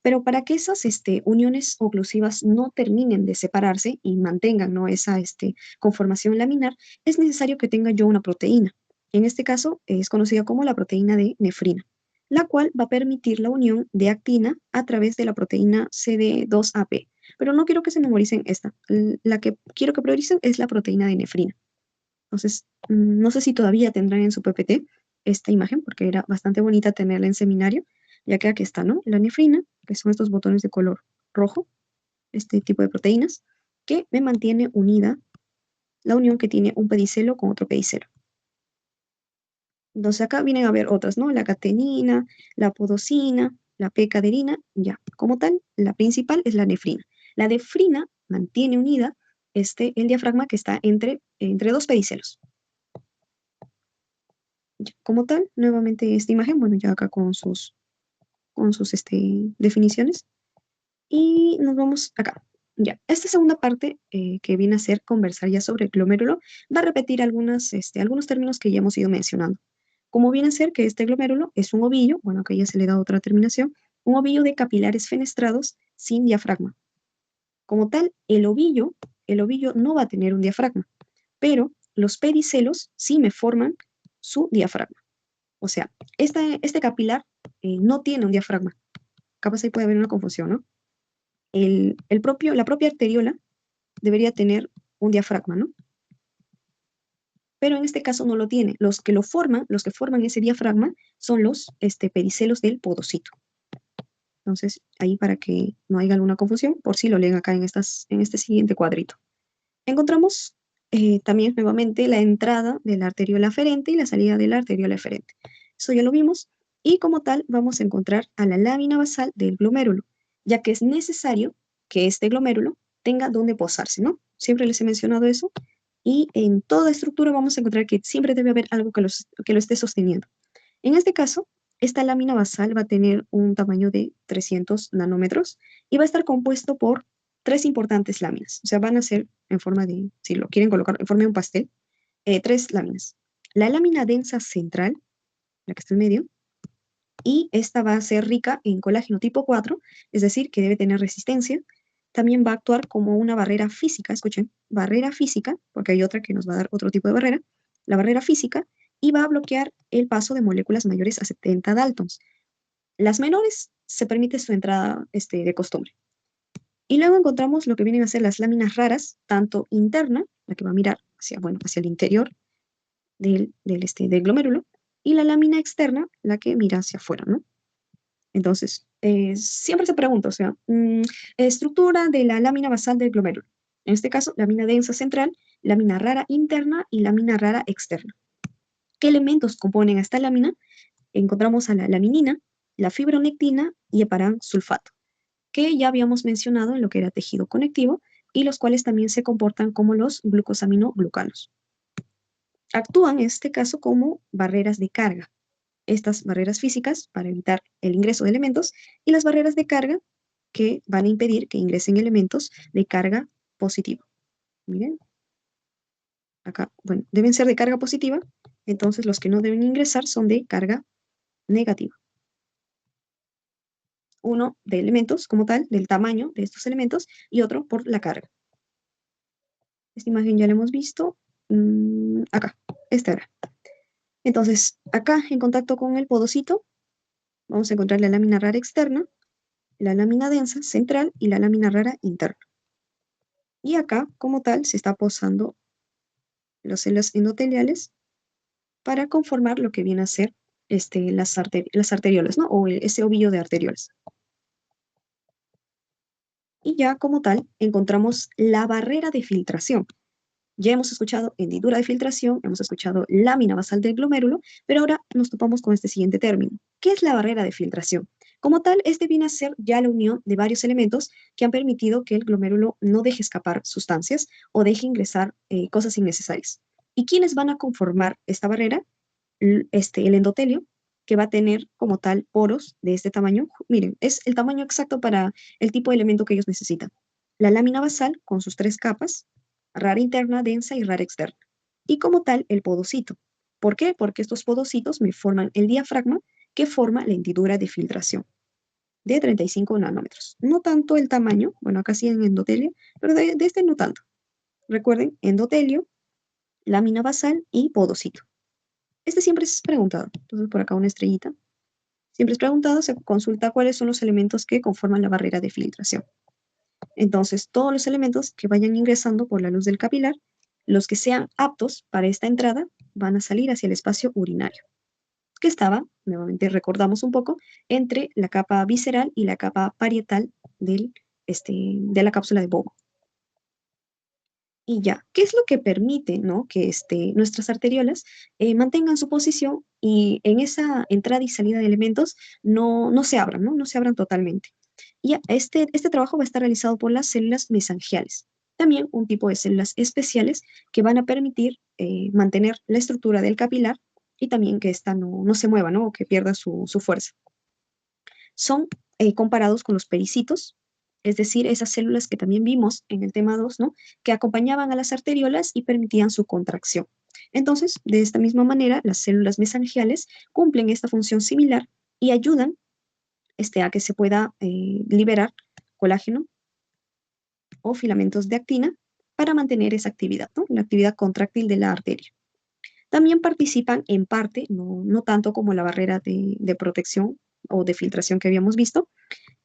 Pero para que esas uniones oclusivas no terminen de separarse y mantengan, ¿no?, esa conformación laminar, es necesario que tenga yo una proteína. En este caso es conocida como la proteína de nefrina, la cual va a permitir la unión de actina a través de la proteína CD2AP. Pero no quiero que se memoricen esta. La que quiero que prioricen es la proteína de nefrina. Entonces, no sé si todavía tendrán en su PPT esta imagen, porque era bastante bonita tenerla en seminario, ya que aquí está, ¿no? La nefrina, que son estos botones de color rojo, este tipo de proteínas, que me mantiene unida la unión que tiene un pedicelo con otro pedicelo. Entonces acá vienen a ver otras, ¿no? La catenina, la podosina, la p-caderina, ya. Como tal, la principal es la nefrina. La nefrina mantiene unida el diafragma que está entre dos pedicelos. Ya, como tal, nuevamente esta imagen, bueno, ya acá con sus definiciones. Y nos vamos acá. Ya, esta segunda parte que viene a ser conversar ya sobre el glomérulo, va a repetir algunos términos que ya hemos ido mencionando. Como viene a ser que este glomérulo es un ovillo, bueno, acá ya se le da otra terminación, un ovillo de capilares fenestrados sin diafragma. Como tal, el ovillo no va a tener un diafragma, pero los pedicelos sí me forman su diafragma. O sea, este capilar no tiene un diafragma. Capaz ahí puede haber una confusión, ¿no? La propia arteriola debería tener un diafragma, ¿no? Pero en este caso no lo tiene. Los que forman ese diafragma son los pedicelos del podocito. Entonces, ahí para que no haya alguna confusión, por si lo leen acá en este siguiente cuadrito. Encontramos también nuevamente la entrada de la arteriola aferente y la salida de la arteriola eferente. Eso ya lo vimos. Y como tal, vamos a encontrar a la lámina basal del glomérulo, ya que es necesario que este glomérulo tenga donde posarse, ¿no? Siempre les he mencionado eso. Y en toda estructura vamos a encontrar que siempre debe haber algo que lo esté sosteniendo. En este caso, esta lámina basal va a tener un tamaño de 300 nanómetros y va a estar compuesto por tres importantes láminas. O sea, van a ser en forma de, si lo quieren colocar en forma de un pastel, tres láminas. La lámina densa central, la que está en medio, y esta va a ser rica en colágeno tipo 4, es decir, que debe tener resistencia. También va a actuar como una barrera física, escuchen, barrera física, porque hay otra que nos va a dar otro tipo de barrera, la barrera física, y va a bloquear el paso de moléculas mayores a 70 daltons. Las menores se permite su entrada de costumbre. Y luego encontramos lo que vienen a ser las láminas raras, tanto interna, la que va a mirar hacia el interior del glomérulo, y la lámina externa, la que mira hacia afuera, ¿no? Entonces, siempre se pregunta, o sea, estructura de la lámina basal del glomérulo. En este caso, lámina densa central, lámina rara interna y lámina rara externa. ¿Qué elementos componen a esta lámina? Encontramos a la laminina, la fibronectina y heparán sulfato, que ya habíamos mencionado en lo que era tejido conectivo y los cuales también se comportan como los glucosaminoglucanos. Actúan en este caso como barreras de carga. Estas barreras físicas para evitar el ingreso de elementos y las barreras de carga que van a impedir que ingresen elementos de carga positiva. Miren, acá, bueno, deben ser de carga positiva, entonces los que no deben ingresar son de carga negativa. Uno de elementos como tal, del tamaño de estos elementos, y otro por la carga. Esta imagen ya la hemos visto. Acá, esta era. Entonces, acá en contacto con el podocito, vamos a encontrar la lámina rara externa, la lámina densa central y la lámina rara interna. Y acá, como tal, se está posando las células endoteliales, para conformar lo que viene a ser las arteriolas, ¿no? O ese ovillo de arteriolas. Y ya como tal, encontramos la barrera de filtración. Ya hemos escuchado hendidura de filtración, hemos escuchado lámina basal del glomérulo, pero ahora nos topamos con este siguiente término. ¿Qué es la barrera de filtración? Como tal, este viene a ser ya la unión de varios elementos que han permitido que el glomérulo no deje escapar sustancias o deje ingresar cosas innecesarias. ¿Y quiénes van a conformar esta barrera? El endotelio, que va a tener como tal poros de este tamaño. Miren, es el tamaño exacto para el tipo de elemento que ellos necesitan. La lámina basal con sus tres capas, rara interna, densa y rara externa. Y como tal, el podocito. ¿Por qué? Porque estos podocitos me forman el diafragma que forma la hendidura de filtración de 35 nanómetros. No tanto el tamaño, bueno, acá sí en endotelio, pero de este no tanto. Recuerden, endotelio, lámina basal y podocito. Este siempre es preguntado. Entonces, por acá una estrellita. Siempre es preguntado, se consulta cuáles son los elementos que conforman la barrera de filtración. Entonces, todos los elementos que vayan ingresando por la luz del capilar, los que sean aptos para esta entrada, van a salir hacia el espacio urinario, que estaba, nuevamente recordamos un poco, entre la capa visceral y la capa parietal de la cápsula de Bobo. Y ya, ¿qué es lo que permite, ¿no? Que nuestras arteriolas mantengan su posición y en esa entrada y salida de elementos no se abran, ¿no? No se abran totalmente. Y ya, este trabajo va a estar realizado por las células mesangiales, también un tipo de células especiales que van a permitir mantener la estructura del capilar y también que ésta no se mueva, ¿no? O que pierda su fuerza. Son comparados con los pericitos, es decir, esas células que también vimos en el tema 2, ¿no? Que acompañaban a las arteriolas y permitían su contracción. Entonces, de esta misma manera, las células mesangiales cumplen esta función similar y ayudan a que se pueda liberar colágeno o filamentos de actina para mantener esa actividad, ¿no? La actividad contráctil de la arteria. También participan en parte, no tanto como la barrera de protección o de filtración que habíamos visto,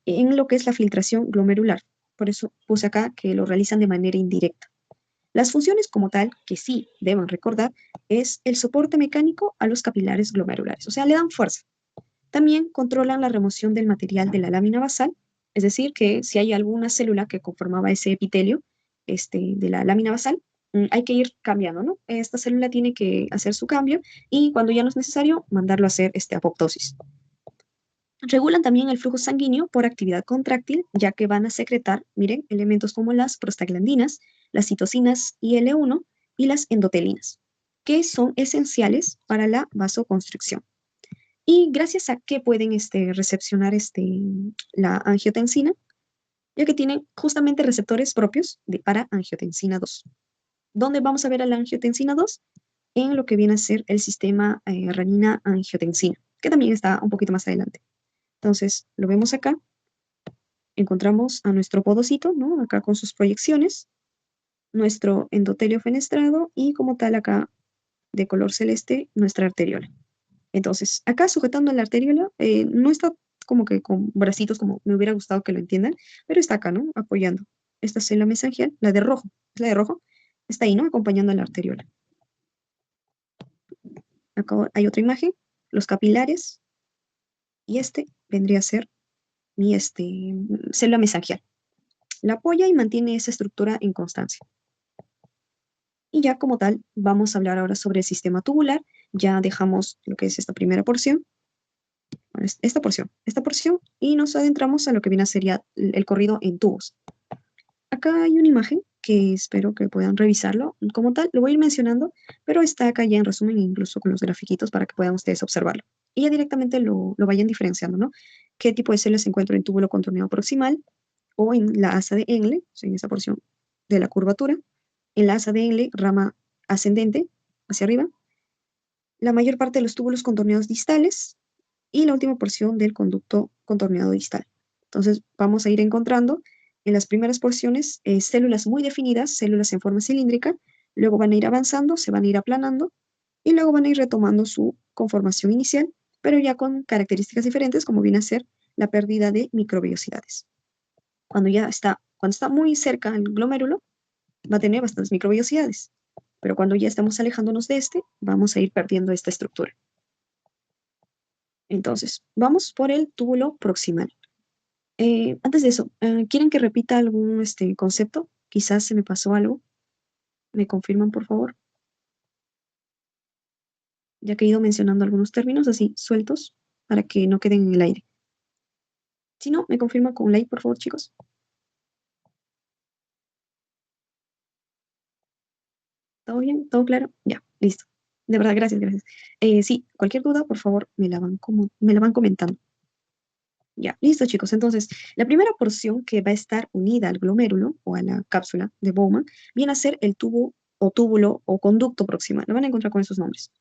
en lo que es la filtración glomerular. Por eso puse acá que lo realizan de manera indirecta. Las funciones como tal, que sí deben recordar, es el soporte mecánico a los capilares glomerulares, o sea, le dan fuerza. También controlan la remoción del material de la lámina basal, es decir, que si hay alguna célula que conformaba ese epitelio de la lámina basal, hay que ir cambiando, ¿no? Esta célula tiene que hacer su cambio y cuando ya no es necesario, mandarlo a hacer apoptosis. Regulan también el flujo sanguíneo por actividad contráctil, ya que van a secretar, miren, elementos como las prostaglandinas, las citocinas IL-1 y las endotelinas, que son esenciales para la vasoconstricción. Y gracias a que pueden recepcionar la angiotensina, ya que tienen justamente receptores propios para angiotensina 2. ¿Dónde vamos a ver a la angiotensina 2? En lo que viene a ser el sistema renina-angiotensina, que también está un poquito más adelante. Entonces, lo vemos acá. Encontramos a nuestro podocito, ¿no? Acá con sus proyecciones, nuestro endotelio fenestrado y como tal acá de color celeste nuestra arteriola. Entonces, acá sujetando la arteriola, no está como que con bracitos como me hubiera gustado que lo entiendan, pero está acá, ¿no? Apoyando. Esta célula mesangial, la de rojo, es la de rojo, está ahí, ¿no? Acompañando a la arteriola. Acá hay otra imagen, los capilares, y vendría a ser mi célula mesangial. La apoya y mantiene esa estructura en constancia. Y ya como tal, vamos a hablar ahora sobre el sistema tubular. Ya dejamos lo que es esta primera porción, esta porción, y nos adentramos a lo que viene a ser ya el corrido en tubos. Acá hay una imagen que espero que puedan revisarlo. Como tal, lo voy a ir mencionando, pero está acá ya en resumen, incluso con los grafiquitos para que puedan ustedes observarlo. Y ya directamente lo vayan diferenciando, ¿no? ¿Qué tipo de células se encuentra en túbulo contorneado proximal o en la asa de Engle, o sea, en esa porción de la curvatura? En la asa de Engle, rama ascendente hacia arriba, la mayor parte de los túbulos contorneados distales y la última porción del conducto contorneado distal. Entonces vamos a ir encontrando en las primeras porciones células muy definidas, células en forma cilíndrica, luego van a ir avanzando, se van a ir aplanando y luego van a ir retomando su conformación inicial, pero ya con características diferentes como viene a ser la pérdida de microvellosidades. Cuando está muy cerca al glomérulo, va a tener bastantes microvellosidades, pero cuando ya estamos alejándonos de este, vamos a ir perdiendo esta estructura. Entonces, vamos por el túbulo proximal. Antes de eso, ¿quieren que repita algún concepto? Quizás se me pasó algo. ¿Me confirman, por favor? Ya que he ido mencionando algunos términos así sueltos para que no queden en el aire. Si no, me confirman con like, por favor, chicos. ¿Todo bien? ¿Todo claro? Ya, listo. De verdad, gracias, gracias. Sí, cualquier duda, por favor, me la van comentando. Ya, listo, chicos. Entonces, la primera porción que va a estar unida al glomérulo o a la cápsula de Bowman viene a ser el tubo o túbulo o conducto proximal. Lo van a encontrar con esos nombres.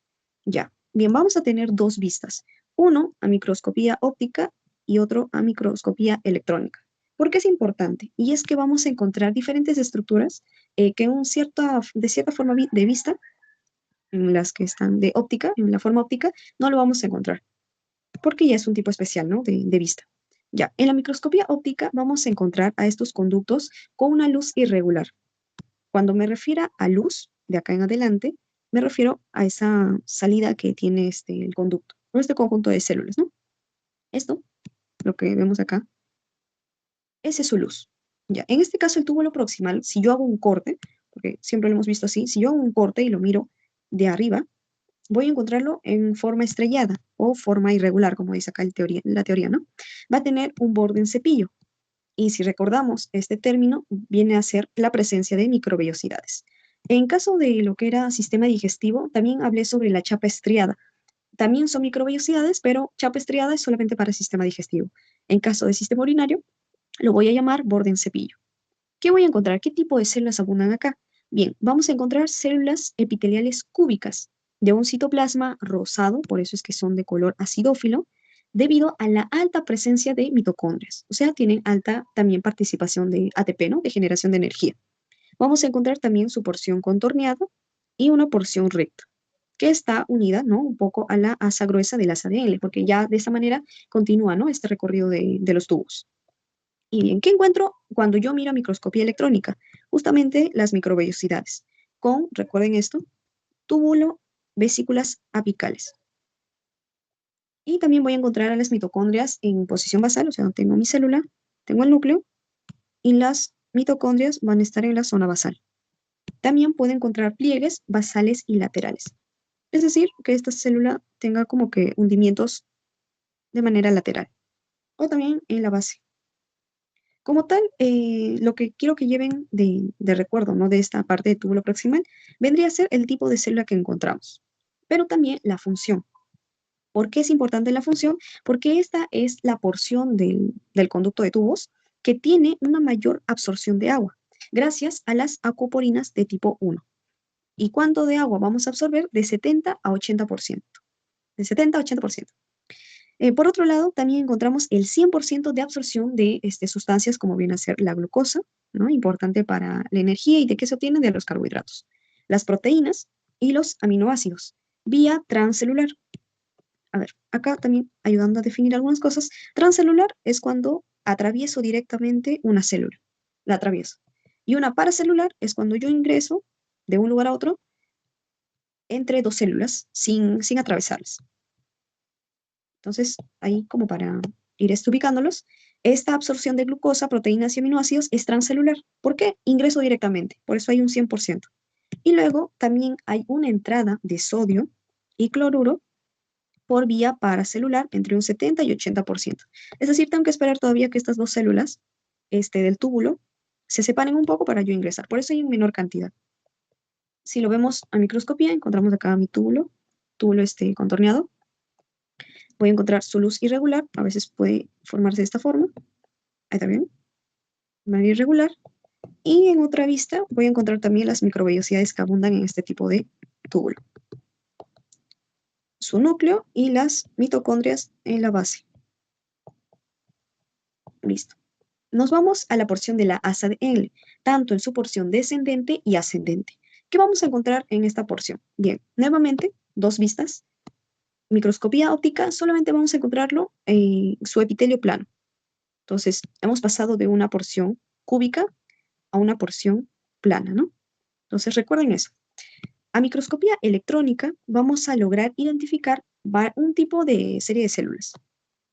Ya. Bien, vamos a tener dos vistas. Uno a microscopía óptica y otro a microscopía electrónica. ¿Por qué es importante? Y es que vamos a encontrar diferentes estructuras que de cierta forma de vista, en las que están de óptica, en la forma óptica, no lo vamos a encontrar, porque ya es un tipo especial, ¿no? De vista. Ya, en la microscopía óptica vamos a encontrar a estos conductos con una luz irregular. Cuando me refiera a luz, de acá en adelante, me refiero a esa salida que tiene el conducto, o este conjunto de células, ¿no? Esto, lo que vemos acá, esa es su luz. Ya, en este caso el túbulo proximal, si yo hago un corte, porque siempre lo hemos visto así, si yo hago un corte y lo miro de arriba, voy a encontrarlo en forma estrellada o forma irregular, como dice acá la teoría, ¿no? Va a tener un borde en cepillo. Y si recordamos, este término viene a ser la presencia de microvellosidades. En caso de lo que era sistema digestivo, también hablé sobre la chapa estriada. También son microvellosidades, pero chapa estriada es solamente para el sistema digestivo. En caso de sistema urinario, lo voy a llamar borde en cepillo. ¿Qué voy a encontrar? ¿Qué tipo de células abundan acá? Bien, vamos a encontrar células epiteliales cúbicas de un citoplasma rosado, por eso es que son de color acidófilo, debido a la alta presencia de mitocondrias. O sea, tienen alta también participación de ATP, ¿no? De generación de energía. Vamos a encontrar también su porción contorneada y una porción recta, que está unida, ¿no? Un poco a la asa gruesa del asa de L, porque ya de esta manera continúa, ¿no? Este recorrido de los tubos. Y bien, ¿qué encuentro cuando yo miro microscopía electrónica? Justamente las microvellosidades, con, recuerden esto, túbulo, vesículas apicales. Y también voy a encontrar a las mitocondrias en posición basal, o sea, tengo mi célula, tengo el núcleo, y las mitocondrias van a estar en la zona basal. También puedo encontrar pliegues basales y laterales. Es decir, que esta célula tenga como que hundimientos de manera lateral, o también en la base. Como tal, lo que quiero que lleven de recuerdo, ¿no? De esta parte de túbulo proximal, vendría a ser el tipo de célula que encontramos, pero también la función. ¿Por qué es importante la función? Porque esta es la porción del conducto de tubos que tiene una mayor absorción de agua, gracias a las acoporinas de tipo 1. ¿Y cuánto de agua vamos a absorber? De 70 a 80%. De 70 a 80%. Por otro lado, también encontramos el 100% de absorción de sustancias como viene a ser la glucosa, ¿no? Importante para la energía y de qué se obtiene de los carbohidratos, las proteínas y los aminoácidos, vía transcelular. A ver, acá también ayudando a definir algunas cosas, transcelular es cuando atravieso directamente una célula, la atravieso. Y una paracelular es cuando yo ingreso de un lugar a otro entre dos células sin atravesarlas. Entonces, ahí como para ir ubicándolos, esta absorción de glucosa, proteínas y aminoácidos es transcelular. ¿Por qué? Ingreso directamente, por eso hay un 100%. Y luego también hay una entrada de sodio y cloruro por vía paracelular entre un 70 y 80%. Es decir, tengo que esperar todavía que estas dos células del túbulo se separen un poco para yo ingresar. Por eso hay una menor cantidad. Si lo vemos a microscopía, encontramos acá mi túbulo contorneado. Voy a encontrar su luz irregular, a veces puede formarse de esta forma, ahí también, de manera irregular, y en otra vista voy a encontrar también las microvellosidades que abundan en este tipo de túbulo. Su núcleo y las mitocondrias en la base. Listo. Nos vamos a la porción de la asa de L, tanto en su porción descendente y ascendente. ¿Qué vamos a encontrar en esta porción? Bien, nuevamente, dos vistas. Microscopía óptica, solamente vamos a encontrarlo en su epitelio plano. Entonces, hemos pasado de una porción cúbica a una porción plana, ¿no? Entonces, recuerden eso. A microscopía electrónica vamos a lograr identificar un tipo de serie de células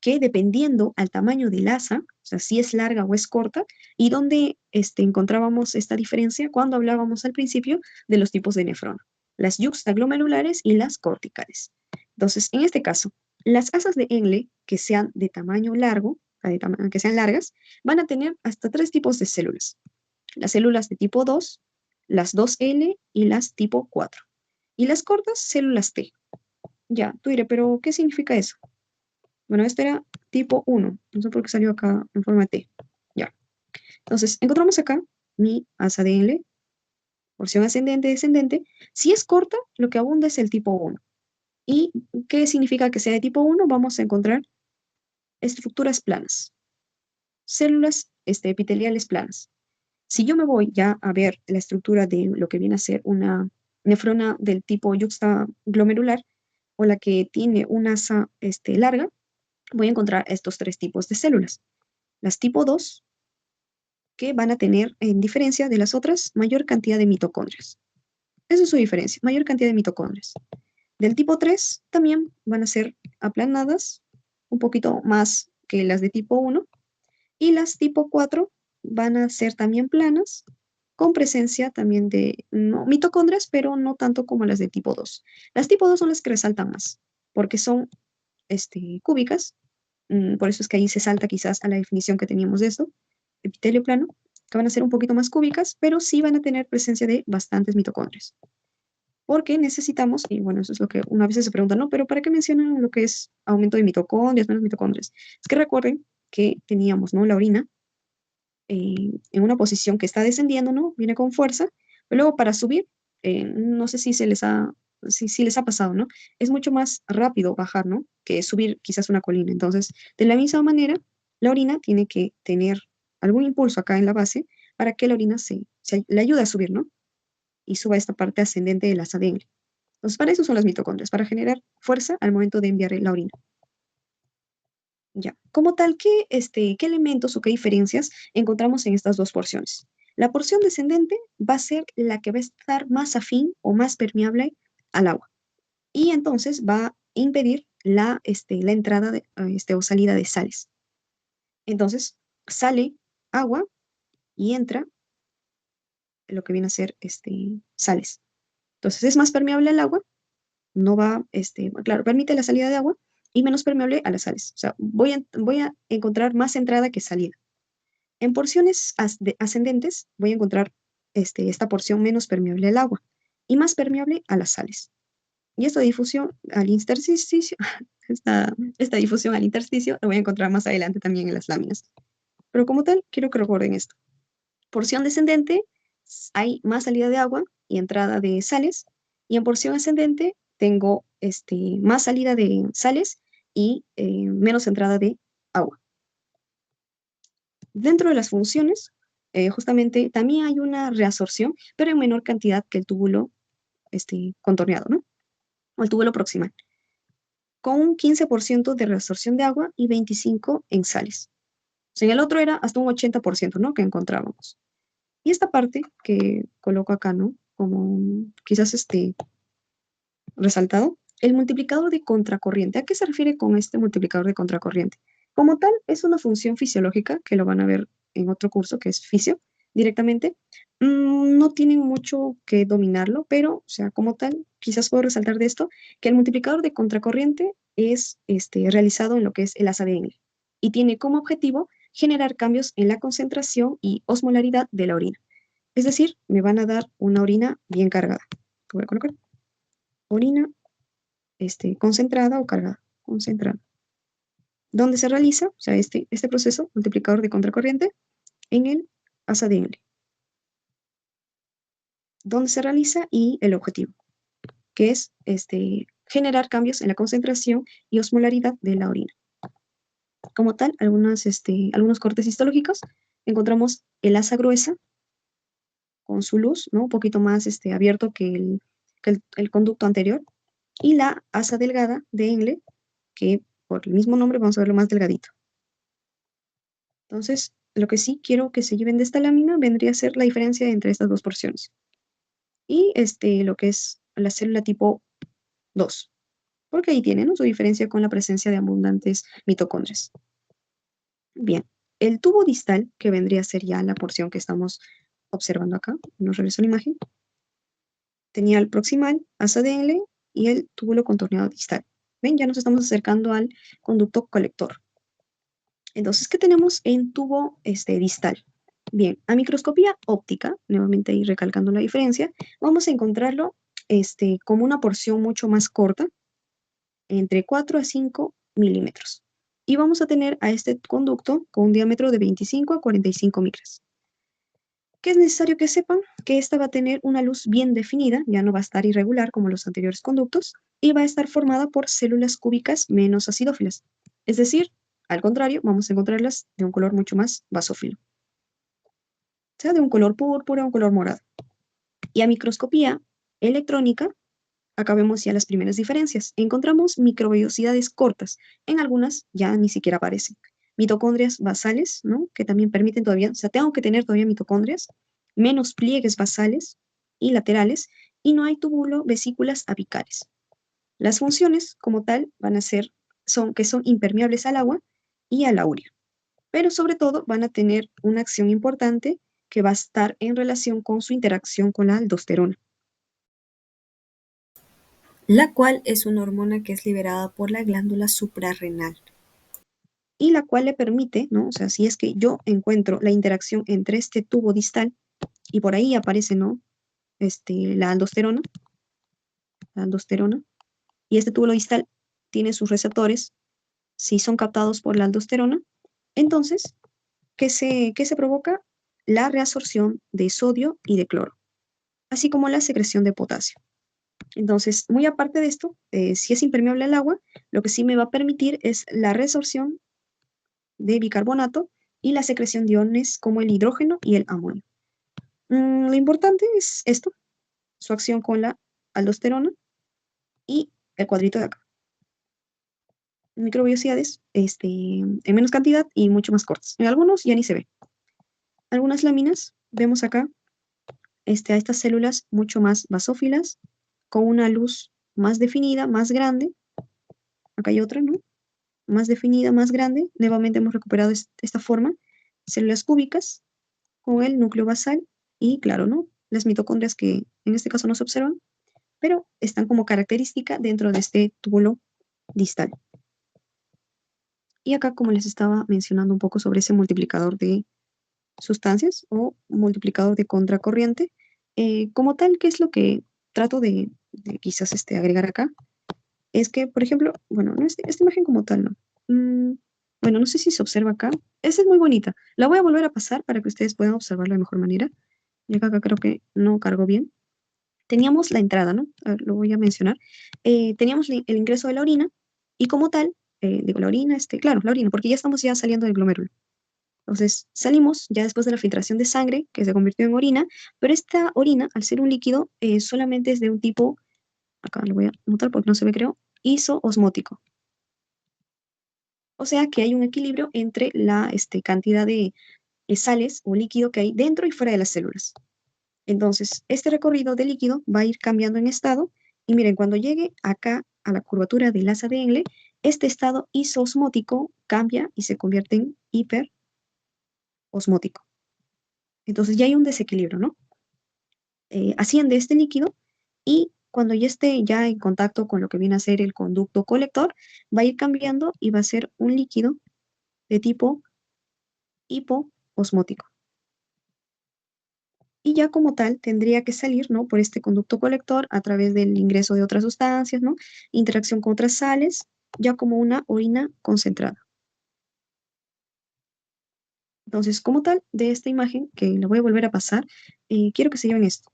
que dependiendo al tamaño del asa, o sea, si es larga o es corta, y donde encontrábamos esta diferencia cuando hablábamos al principio de los tipos de nefrona, las yuxtaglomerulares y las corticales. Entonces, en este caso, las asas de Henle que sean de tamaño largo, que sean largas, van a tener hasta 3 tipos de células. Las células de tipo 2, las 2L y las tipo 4. Y las cortas, células T. Ya, tú diré, pero ¿qué significa eso? Bueno, este era tipo 1. No sé por qué salió acá en forma T. Ya. Entonces, encontramos acá mi asa de Henle, porción ascendente, descendente. Si es corta, lo que abunda es el tipo 1. ¿Y qué significa que sea de tipo 1? Vamos a encontrar estructuras planas, células epiteliales planas. Si yo me voy ya a ver la estructura de lo que viene a ser una nefrona del tipo yuxtaglomerular o la que tiene una asa larga, voy a encontrar estos 3 tipos de células. Las tipo 2, que van a tener, en diferencia de las otras, mayor cantidad de mitocondrias. Esa es su diferencia, mayor cantidad de mitocondrias. Del tipo 3 también van a ser aplanadas, un poquito más que las de tipo 1, y las tipo 4 van a ser también planas, con presencia también de mitocondrias, pero no tanto como las de tipo 2. Las tipo 2 son las que resaltan más, porque son cúbicas, por eso es que ahí se salta quizás a la definición que teníamos de esto, epitelio plano, que van a ser un poquito más cúbicas, pero sí van a tener presencia de bastantes mitocondrias. Porque necesitamos, y bueno, eso es lo que una vez se pregunta, ¿no? Pero ¿para qué mencionan lo que es aumento de mitocondrias, menos mitocondrias? Es que recuerden que teníamos, ¿no? La orina en una posición que está descendiendo, ¿no? Viene con fuerza, pero luego para subir, no sé si les ha pasado, ¿no? Es mucho más rápido bajar, ¿no? Que subir quizás una colina. Entonces, de la misma manera, la orina tiene que tener algún impulso acá en la base para que la orina le ayude a subir, ¿no? Y suba esta parte ascendente de la ADN. Entonces, para eso son las mitocondrias, para generar fuerza al momento de enviar la orina. Ya. Como tal, ¿qué elementos o qué diferencias encontramos en estas dos porciones? La porción descendente va a ser la que va a estar más afín o más permeable al agua. Y entonces va a impedir la entrada o salida de sales. Entonces, sale agua y entra lo que viene a ser sales. Entonces, es más permeable al agua, no va, claro, permite la salida de agua y menos permeable a las sales. O sea, voy a encontrar más entrada que salida. En porciones ascendentes voy a encontrar esta porción menos permeable al agua y más permeable a las sales. Y esta difusión al intersticio, esta difusión al intersticio la voy a encontrar más adelante también en las láminas. Pero como tal, quiero que recuerden esto. Porción descendente, hay más salida de agua y entrada de sales. Y en porción ascendente tengo más salida de sales y menos entrada de agua. Dentro de las funciones, justamente también hay una reabsorción, pero en menor cantidad que el túbulo contorneado, ¿no? O el túbulo proximal, con un 15% de reabsorción de agua y 25% en sales. O sea, en el otro era hasta un 80%, ¿no? Que encontrábamos. Y esta parte que coloco acá, ¿no? Como quizás resaltado, el multiplicador de contracorriente. ¿A qué se refiere con este multiplicador de contracorriente? Como tal, es una función fisiológica que lo van a ver en otro curso que es fisio directamente. No tienen mucho que dominarlo, pero, o sea, como tal, quizás puedo resaltar de esto que el multiplicador de contracorriente es realizado en lo que es el asa de Henle y tiene como objetivo generar cambios en la concentración y osmolaridad de la orina. Es decir, me van a dar una orina bien cargada. Voy a colocar orina concentrada o cargada, concentrada. ¿Dónde se realiza? O sea, este proceso multiplicador de contracorriente en el asa de Henle. ¿Dónde se realiza? Y el objetivo, que es generar cambios en la concentración y osmolaridad de la orina. Como tal, algunos cortes histológicos, encontramos el asa gruesa con su luz, ¿no? Un poquito más abierto que el conducto anterior, y la asa delgada de Henle, que por el mismo nombre vamos a verlo más delgadito. Entonces, lo que sí quiero que se lleven de esta lámina vendría a ser la diferencia entre estas dos porciones. Y lo que es la célula tipo 2, porque ahí tiene, ¿no?, su diferencia con la presencia de abundantes mitocondrias. Bien, el tubo distal, que vendría a ser ya la porción que estamos observando acá, nos regreso a la imagen, tenía el proximal, asa de Henle y el túbulo contorneado distal. ¿Ven? Ya nos estamos acercando al conducto colector. Entonces, ¿qué tenemos en tubo distal? Bien, a microscopía óptica, nuevamente ahí recalcando la diferencia, vamos a encontrarlo como una porción mucho más corta, entre 4 a 5 milímetros. Y vamos a tener a este conducto con un diámetro de 25 a 45 micras. ¿Qué es necesario que sepan? Que esta va a tener una luz bien definida, ya no va a estar irregular como los anteriores conductos, y va a estar formada por células cúbicas menos acidófilas. Es decir, al contrario, vamos a encontrarlas de un color mucho más basófilo. O sea, de un color púrpura, un color morado. Y a microscopía electrónica, acá vemos ya las primeras diferencias. Encontramos microvellosidades cortas. En algunas ya ni siquiera aparecen. Mitocondrias basales, ¿no?, que también permiten todavía, o sea, tengo que tener todavía mitocondrias, menos pliegues basales y laterales, y no hay túbulo vesículas apicales. Las funciones, como tal, van a ser, que son impermeables al agua y a la urea. Pero sobre todo van a tener una acción importante que va a estar en relación con su interacción con la aldosterona, la cual es una hormona que es liberada por la glándula suprarrenal y la cual le permite, ¿no? O sea, si es que yo encuentro la interacción entre este tubo distal y por ahí aparece, ¿no?, la aldosterona, y este tubo distal tiene sus receptores, si son captados por la aldosterona, entonces, ¿qué se provoca? La reabsorción de sodio y de cloro, así como la secreción de potasio. Entonces, muy aparte de esto, si es impermeable al agua, lo que sí me va a permitir es la resorción de bicarbonato y la secreción de iones como el hidrógeno y el amonio. Lo importante es esto, su acción con la aldosterona y el cuadrito de acá. Microvellosidades en menos cantidad y mucho más cortas. En algunos ya ni se ve. Algunas láminas, vemos acá a estas células mucho más basófilas, con una luz más definida, más grande. Acá hay otra, ¿no?, más definida, más grande. Nuevamente hemos recuperado esta forma. Células cúbicas con el núcleo basal y, claro, ¿no?, las mitocondrias que en este caso no se observan, pero están como característica dentro de este túbulo distal. Y acá, como les estaba mencionando un poco sobre ese multiplicador de sustancias o multiplicador de contracorriente, como tal, ¿qué es lo que trato de quizás agregar acá? Es que, por ejemplo, bueno, no esta imagen como tal, no. Bueno, no sé si se observa acá. Esta es muy bonita. La voy a volver a pasar para que ustedes puedan observarla de mejor manera. Y acá creo que no cargo bien. Teníamos la entrada, ¿no? A ver, lo voy a mencionar. Teníamos el ingreso de la orina y como tal, digo, la orina, claro, la orina, porque ya estamos ya saliendo del glomérulo. Entonces, salimos ya después de la filtración de sangre, que se convirtió en orina, pero esta orina, al ser un líquido, solamente es de un tipo, acá lo voy a notar porque no se ve, creo, isoosmótico. O sea que hay un equilibrio entre la cantidad de sales o líquido que hay dentro y fuera de las células. Entonces, este recorrido de líquido va a ir cambiando en estado. Y miren, cuando llegue acá a la curvatura del asa de Henle, este estado isoosmótico cambia y se convierte en hiperosmótico. Entonces ya hay un desequilibrio, ¿no? Asciende este líquido y cuando ya esté ya en contacto con lo que viene a ser el conducto colector, va a ir cambiando y va a ser un líquido de tipo hipoosmótico. Y ya como tal tendría que salir, ¿no?, por este conducto colector a través del ingreso de otras sustancias, ¿no?, interacción con otras sales, ya como una orina concentrada. Entonces, como tal, de esta imagen, que la voy a volver a pasar, quiero que se lleven esto,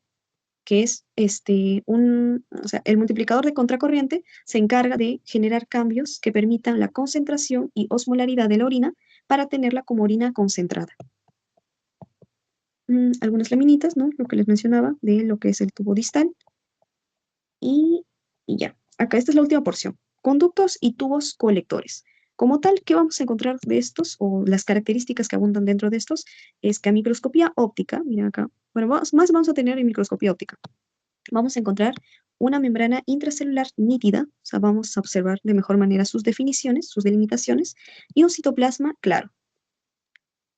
que es o sea, el multiplicador de contracorriente se encarga de generar cambios que permitan la concentración y osmolaridad de la orina para tenerla como orina concentrada. Algunas laminitas, ¿no?, lo que les mencionaba de lo que es el tubo distal. Y, y ya, acá esta es la última porción. Conductos y tubos colectores. Como tal, ¿qué vamos a encontrar de estos? O las características que abundan dentro de estos, es que a microscopía óptica, miren acá, bueno, más vamos a tener en microscopía óptica. Vamos a encontrar una membrana intracelular nítida, o sea, vamos a observar de mejor manera sus definiciones, sus delimitaciones, y un citoplasma claro.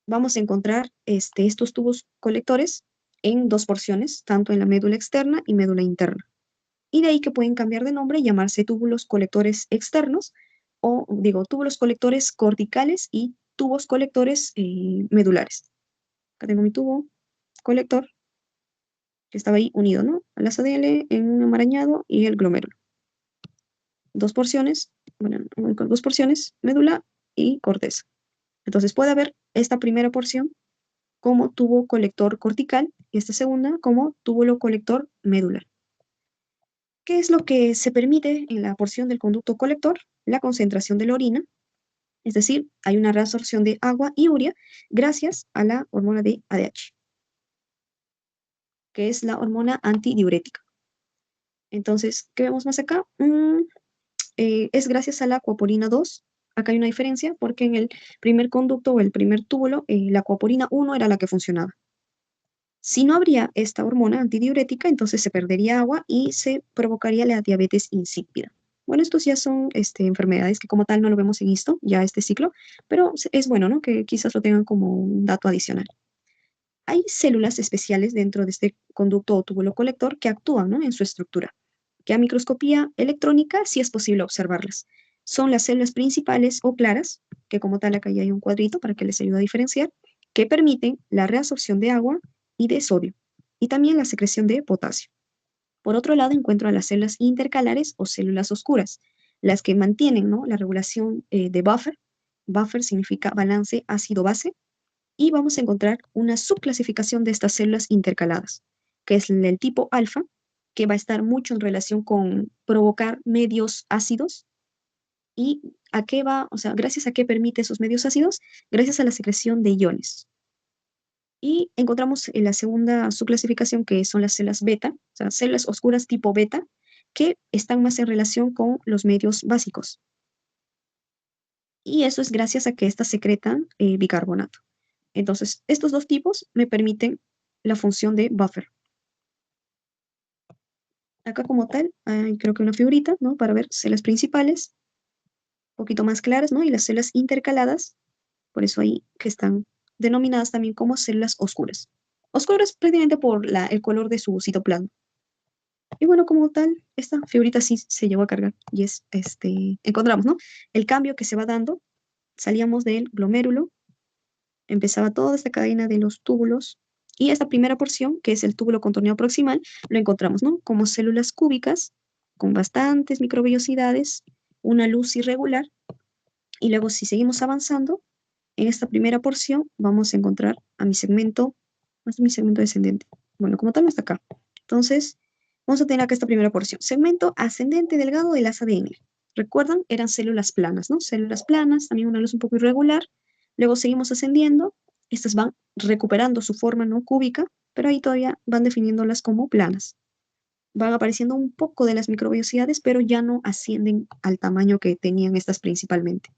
Vamos a encontrar estos tubos colectores en dos porciones, tanto en la médula externa y médula interna. Y de ahí que pueden cambiar de nombre y llamarse túbulos colectores externos, o digo, túbulos colectores corticales y tubos colectores medulares. Acá tengo mi tubo colector que estaba ahí unido, ¿no? Al ACDL en un amarañado y el glomérulo. Dos porciones, bueno, con dos porciones, médula y corteza. Entonces puede haber esta primera porción como tubo colector cortical y esta segunda como túbulo colector medular. ¿Qué es lo que se permite en la porción del conducto colector? La concentración de la orina, es decir, hay una reabsorción de agua y urea gracias a la hormona de ADH, que es la hormona antidiurética. Entonces, ¿qué vemos más acá? Es gracias a la acuaporina 2. Acá hay una diferencia porque en el primer conducto o el primer túbulo, la acuaporina 1 era la que funcionaba. Si no habría esta hormona antidiurética, entonces se perdería agua y se provocaría la diabetes insípida. Bueno, estos ya son enfermedades que como tal no lo vemos en esto, ya este ciclo, pero es bueno, ¿no? Que quizás lo tengan como un dato adicional. Hay células especiales dentro de este conducto o túbulo colector que actúan, ¿no? En su estructura, que a microscopía electrónica sí es posible observarlas. Son las células principales o claras, que como tal acá ya hay un cuadrito para que les ayude a diferenciar, que permiten la reabsorción de agua y de sodio, y también la secreción de potasio. Por otro lado, encuentro a las células intercalares o células oscuras, las que mantienen, ¿no? La regulación de buffer. Buffer significa balance ácido-base, y vamos a encontrar una subclasificación de estas células intercaladas, que es el tipo alfa, que va a estar mucho en relación con provocar medios ácidos. ¿Y a qué va? O sea, gracias a qué permite esos medios ácidos, gracias a la secreción de iones. Y encontramos en la segunda subclasificación, que son las células beta, o sea, células oscuras tipo beta, que están más en relación con los medios básicos. Y eso es gracias a que éstas secretan bicarbonato. Entonces, estos dos tipos me permiten la función de buffer. Acá como tal, hay creo que una figurita, ¿no? Para ver células principales, un poquito más claras, ¿no? Y las células intercaladas, por eso ahí que están denominadas también como células oscuras. Oscuras prácticamente por el color de su citoplasma. Y bueno, como tal, esta figurita sí se llevó a cargar y es, encontramos, ¿no? El cambio que se va dando, salíamos del glomérulo, empezaba toda esta cadena de los túbulos y esta primera porción, que es el túbulo contorneado proximal, lo encontramos, ¿no? Como células cúbicas con bastantes microvellosidades, una luz irregular y luego si seguimos avanzando, en esta primera porción vamos a encontrar a mi segmento, este es mi segmento descendente. Bueno, como tal no está acá. Entonces, vamos a tener acá esta primera porción. Segmento ascendente delgado del ADN. ¿Recuerdan? Eran células planas, ¿no? Células planas, también una luz un poco irregular. Luego seguimos ascendiendo. Estas van recuperando su forma no cúbica, pero ahí todavía van definiéndolas como planas. Van apareciendo un poco de las microvellosidades, pero ya no ascienden al tamaño que tenían estas principalmente.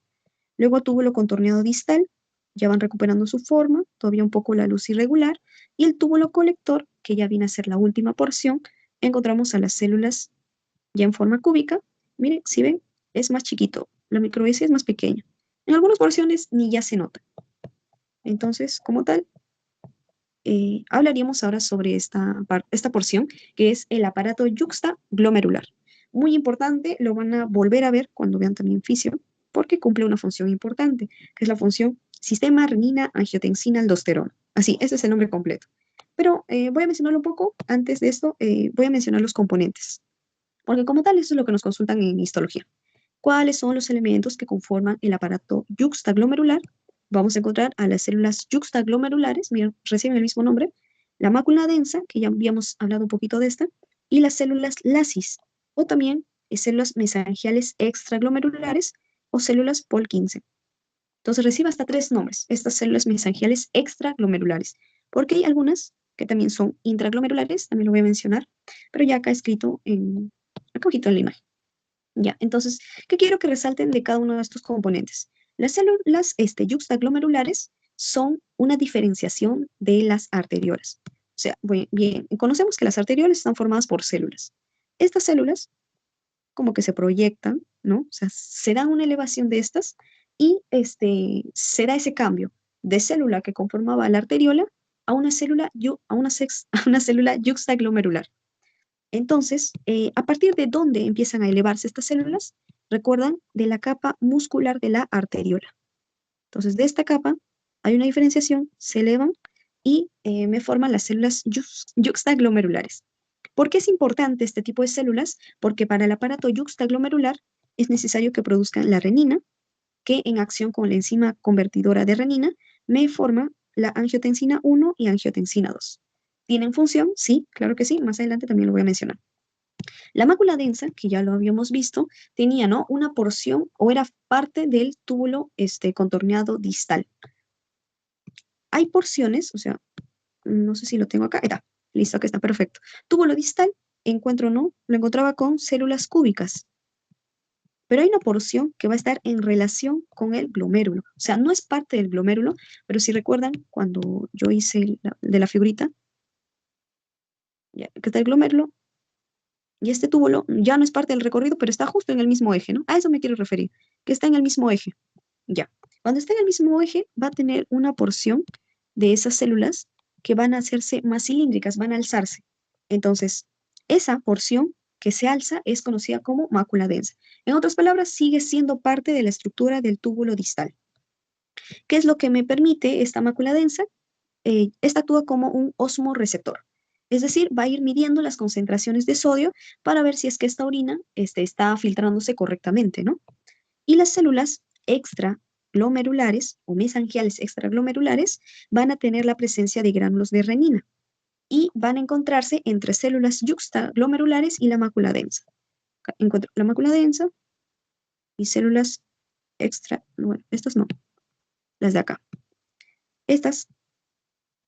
Luego túbulo contorneado distal, ya van recuperando su forma, todavía un poco la luz irregular, y el túbulo colector, que ya viene a ser la última porción, encontramos a las células ya en forma cúbica. Miren, si ven, es más chiquito, la microvellosidad es más pequeña. En algunas porciones ni ya se nota. Entonces, como tal, hablaríamos ahora sobre esta porción, que es el aparato yuxtaglomerular. Muy importante, lo van a volver a ver cuando vean también fisio, porque cumple una función importante, que es la función sistema renina angiotensina aldosterona. Así, ese es el nombre completo. Pero voy a mencionarlo un poco. Antes de esto, voy a mencionar los componentes, porque como tal, eso es lo que nos consultan en histología. ¿Cuáles son los elementos que conforman el aparato yuxtaglomerular? Vamos a encontrar a las células yuxtaglomerulares, miren, reciben el mismo nombre, la mácula densa, que ya habíamos hablado un poquito de esta, y las células lasis, o también células mesangiales extraglomerulares o células Pol-15. Entonces recibe hasta tres nombres, estas células mesangiales extraglomerulares, porque hay algunas que también son intraglomerulares, también lo voy a mencionar, pero ya acá escrito acá ojito en la imagen. Ya, entonces, ¿qué quiero que resalten de cada uno de estos componentes? Las células yuxtaglomerulares son una diferenciación de las arteriolas. O sea, bien, conocemos que las arteriolas están formadas por células. estas células como que se proyectan, ¿no? O sea, se da una elevación de estas y se da ese cambio de célula que conformaba la arteriola a una célula, a una célula yuxtaglomerular. Entonces, ¿a partir de dónde empiezan a elevarse estas células? Recuerdan, de la capa muscular de la arteriola. Entonces, de esta capa hay una diferenciación, se elevan y me forman las células yuxtaglomerulares. ¿Por qué es importante este tipo de células? Porque para el aparato yuxtaglomerular es necesario que produzcan la renina, que en acción con la enzima convertidora de renina me forma la angiotensina 1 y angiotensina 2. ¿Tienen función? Sí, claro que sí. Más adelante también lo voy a mencionar. La mácula densa, que ya lo habíamos visto, tenía, ¿no?, una porción o era parte del túbulo contorneado distal. Hay porciones, o sea, no sé si lo tengo acá, está, listo, que está perfecto. Túbulo distal, encuentro, ¿no? Lo encontraba con células cúbicas, pero hay una porción que va a estar en relación con el glomérulo. O sea, no es parte del glomérulo, pero si recuerdan, cuando yo hice de la figurita, ya, que está el glomérulo, y este túbulo ya no es parte del recorrido, pero está justo en el mismo eje, ¿no? A eso me quiero referir, que está en el mismo eje. Ya. Cuando está en el mismo eje, va a tener una porción de esas células que van a hacerse más cilíndricas, van a alzarse. Entonces, esa porción que se alza es conocida como mácula densa. En otras palabras, sigue siendo parte de la estructura del túbulo distal. ¿Qué es lo que me permite esta mácula densa? Esta actúa como un osmoreceptor. Es decir, va a ir midiendo las concentraciones de sodio para ver si es que esta orina está filtrándose correctamente, ¿no? Y las células extraglomerulares o mesangiales extraglomerulares van a tener la presencia de gránulos de renina y van a encontrarse entre células yuxtaglomerulares y la mácula densa. Acá encuentro la mácula densa y células bueno, estas no, las de acá. Estas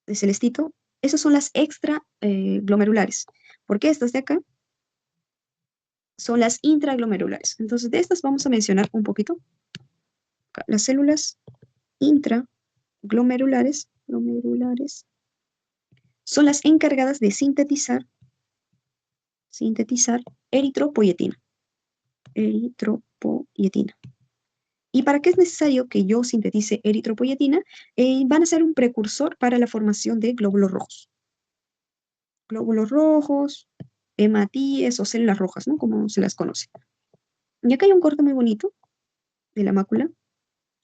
de celestito, esas son las extraglomerulares, porque estas de acá son las intraglomerulares. Entonces, de estas vamos a mencionar un poquito. Acá, las células intraglomerulares son las encargadas de sintetizar eritropoyetina. Eritropoyetina. ¿Y para qué es necesario que yo sintetice eritropoyetina? Van a ser un precursor para la formación de glóbulos rojos. Glóbulos rojos, hematíes o células rojas, ¿no? Como se las conoce. Y acá hay un corte muy bonito de la mácula.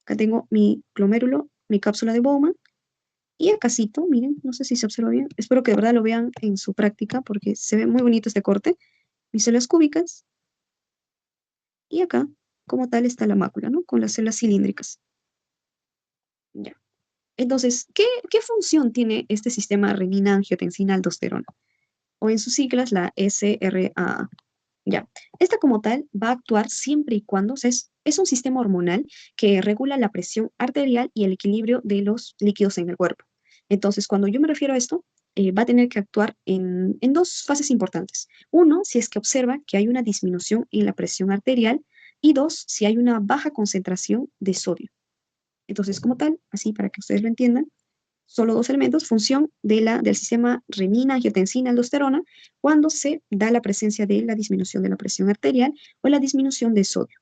Acá tengo mi glomérulo, mi cápsula de Bowman. Y acácito, miren, no sé si se observa bien. Espero que de verdad lo vean en su práctica porque se ve muy bonito este corte. Mis células cúbicas. Y acá, como tal, está la mácula, ¿no? Con las células cilíndricas. Ya. Entonces, ¿qué función tiene este sistema renina-angiotensina-aldosterona? O en sus siglas, la SRAA. Ya. Esta como tal va a actuar siempre y cuando, o sea, es un sistema hormonal que regula la presión arterial y el equilibrio de los líquidos en el cuerpo. Entonces, cuando yo me refiero a esto, va a tener que actuar en dos fases importantes. Uno, si es que observa que hay una disminución en la presión arterial y dos, si hay una baja concentración de sodio. Entonces, como tal, así para que ustedes lo entiendan, solo dos elementos, función del sistema renina-angiotensina-aldosterona cuando se da la presencia de la disminución de la presión arterial o la disminución de sodio.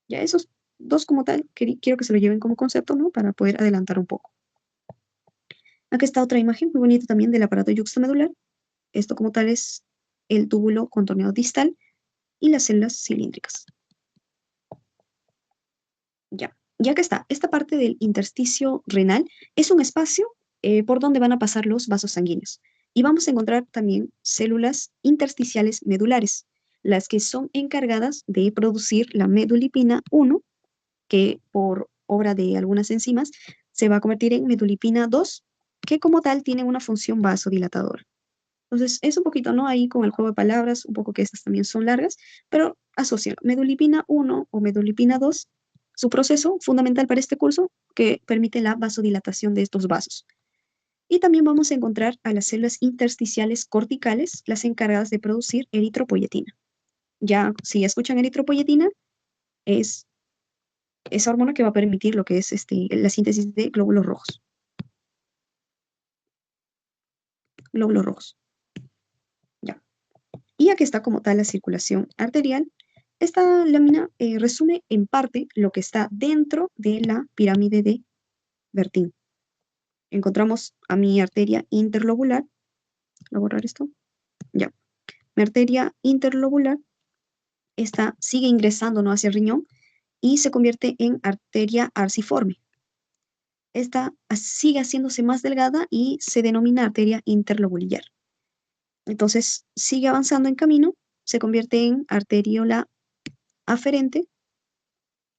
Ya esos dos como tal, quiero que se lo lleven como concepto, ¿no? Para poder adelantar un poco. Aquí está otra imagen muy bonita también del aparato yuxtamedular. Esto como tal es el túbulo contorneado distal y las células cilíndricas. Ya que está, esta parte del intersticio renal es un espacio por donde van a pasar los vasos sanguíneos. Y vamos a encontrar también células intersticiales medulares, las que son encargadas de producir la medulipina 1, que por obra de algunas enzimas se va a convertir en medulipina 2, que como tal tiene una función vasodilatadora. Entonces, es un poquito, ¿no? Ahí con el juego de palabras, un poco que estas también son largas, pero asocian medulipina 1 o medulipina 2, su proceso fundamental para este curso, que permite la vasodilatación de estos vasos. Y también vamos a encontrar a las células intersticiales corticales, las encargadas de producir eritropoyetina. Ya, si escuchan eritropoyetina, es esa hormona que va a permitir lo que es la síntesis de glóbulos rojos. Glóbulos rojos. Ya. Y aquí está como tal la circulación arterial. Esta lámina resume en parte lo que está dentro de la pirámide de Bertin. Encontramos a mi arteria interlobular. Voy a borrar esto. Ya. Mi arteria interlobular sigue ingresando, ¿no?, hacia el riñón y se convierte en arteria arciforme. Esta sigue haciéndose más delgada y se denomina arteria interlobular. Entonces sigue avanzando en camino, se convierte en arteriola aferente,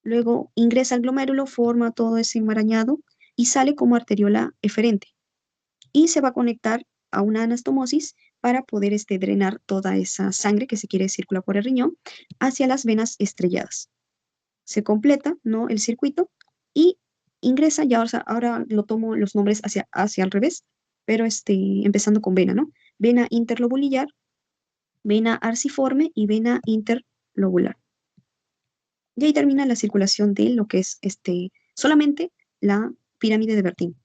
luego ingresa al glomérulo, forma todo ese enmarañado y sale como arteriola eferente. Y se va a conectar a una anastomosis para poder drenar toda esa sangre que se quiere circular por el riñón hacia las venas estrelladas. Se completa, ¿no?, el circuito y ingresa, ya ahora lo tomo los nombres hacia al revés, pero empezando con vena, ¿no? Vena interlobular, vena arciforme y vena interlobular. Y ahí termina la circulación de lo que es solamente la pirámide de Bertin.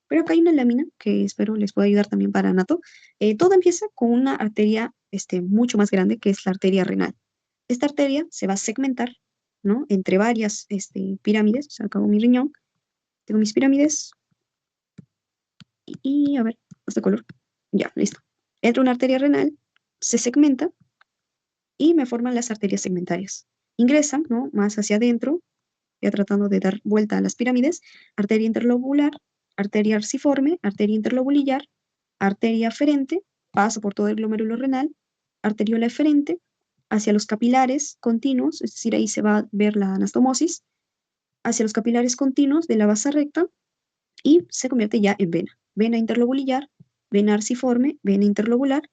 Pero acá hay una lámina que espero les pueda ayudar también para Nato. Todo empieza con una arteria mucho más grande, que es la arteria renal. Esta arteria se va a segmentar, ¿no?, entre varias pirámides. O sea, acá hago mi riñón, tengo mis pirámides, y a ver, este color, ya, listo. Entra una arteria renal, se segmenta, y me forman las arterias segmentarias. Ingresan, ¿no?, más hacia adentro, ya tratando de dar vuelta a las pirámides: arteria interlobular, arteria arciforme, arteria interlobular, arteria aferente, paso por todo el glomérulo renal, arteriola eferente, hacia los capilares continuos, es decir, ahí se va a ver la anastomosis, hacia los capilares continuos de la vasa recta, y se convierte ya en vena. Vena interlobular, vena arciforme, vena interlobular,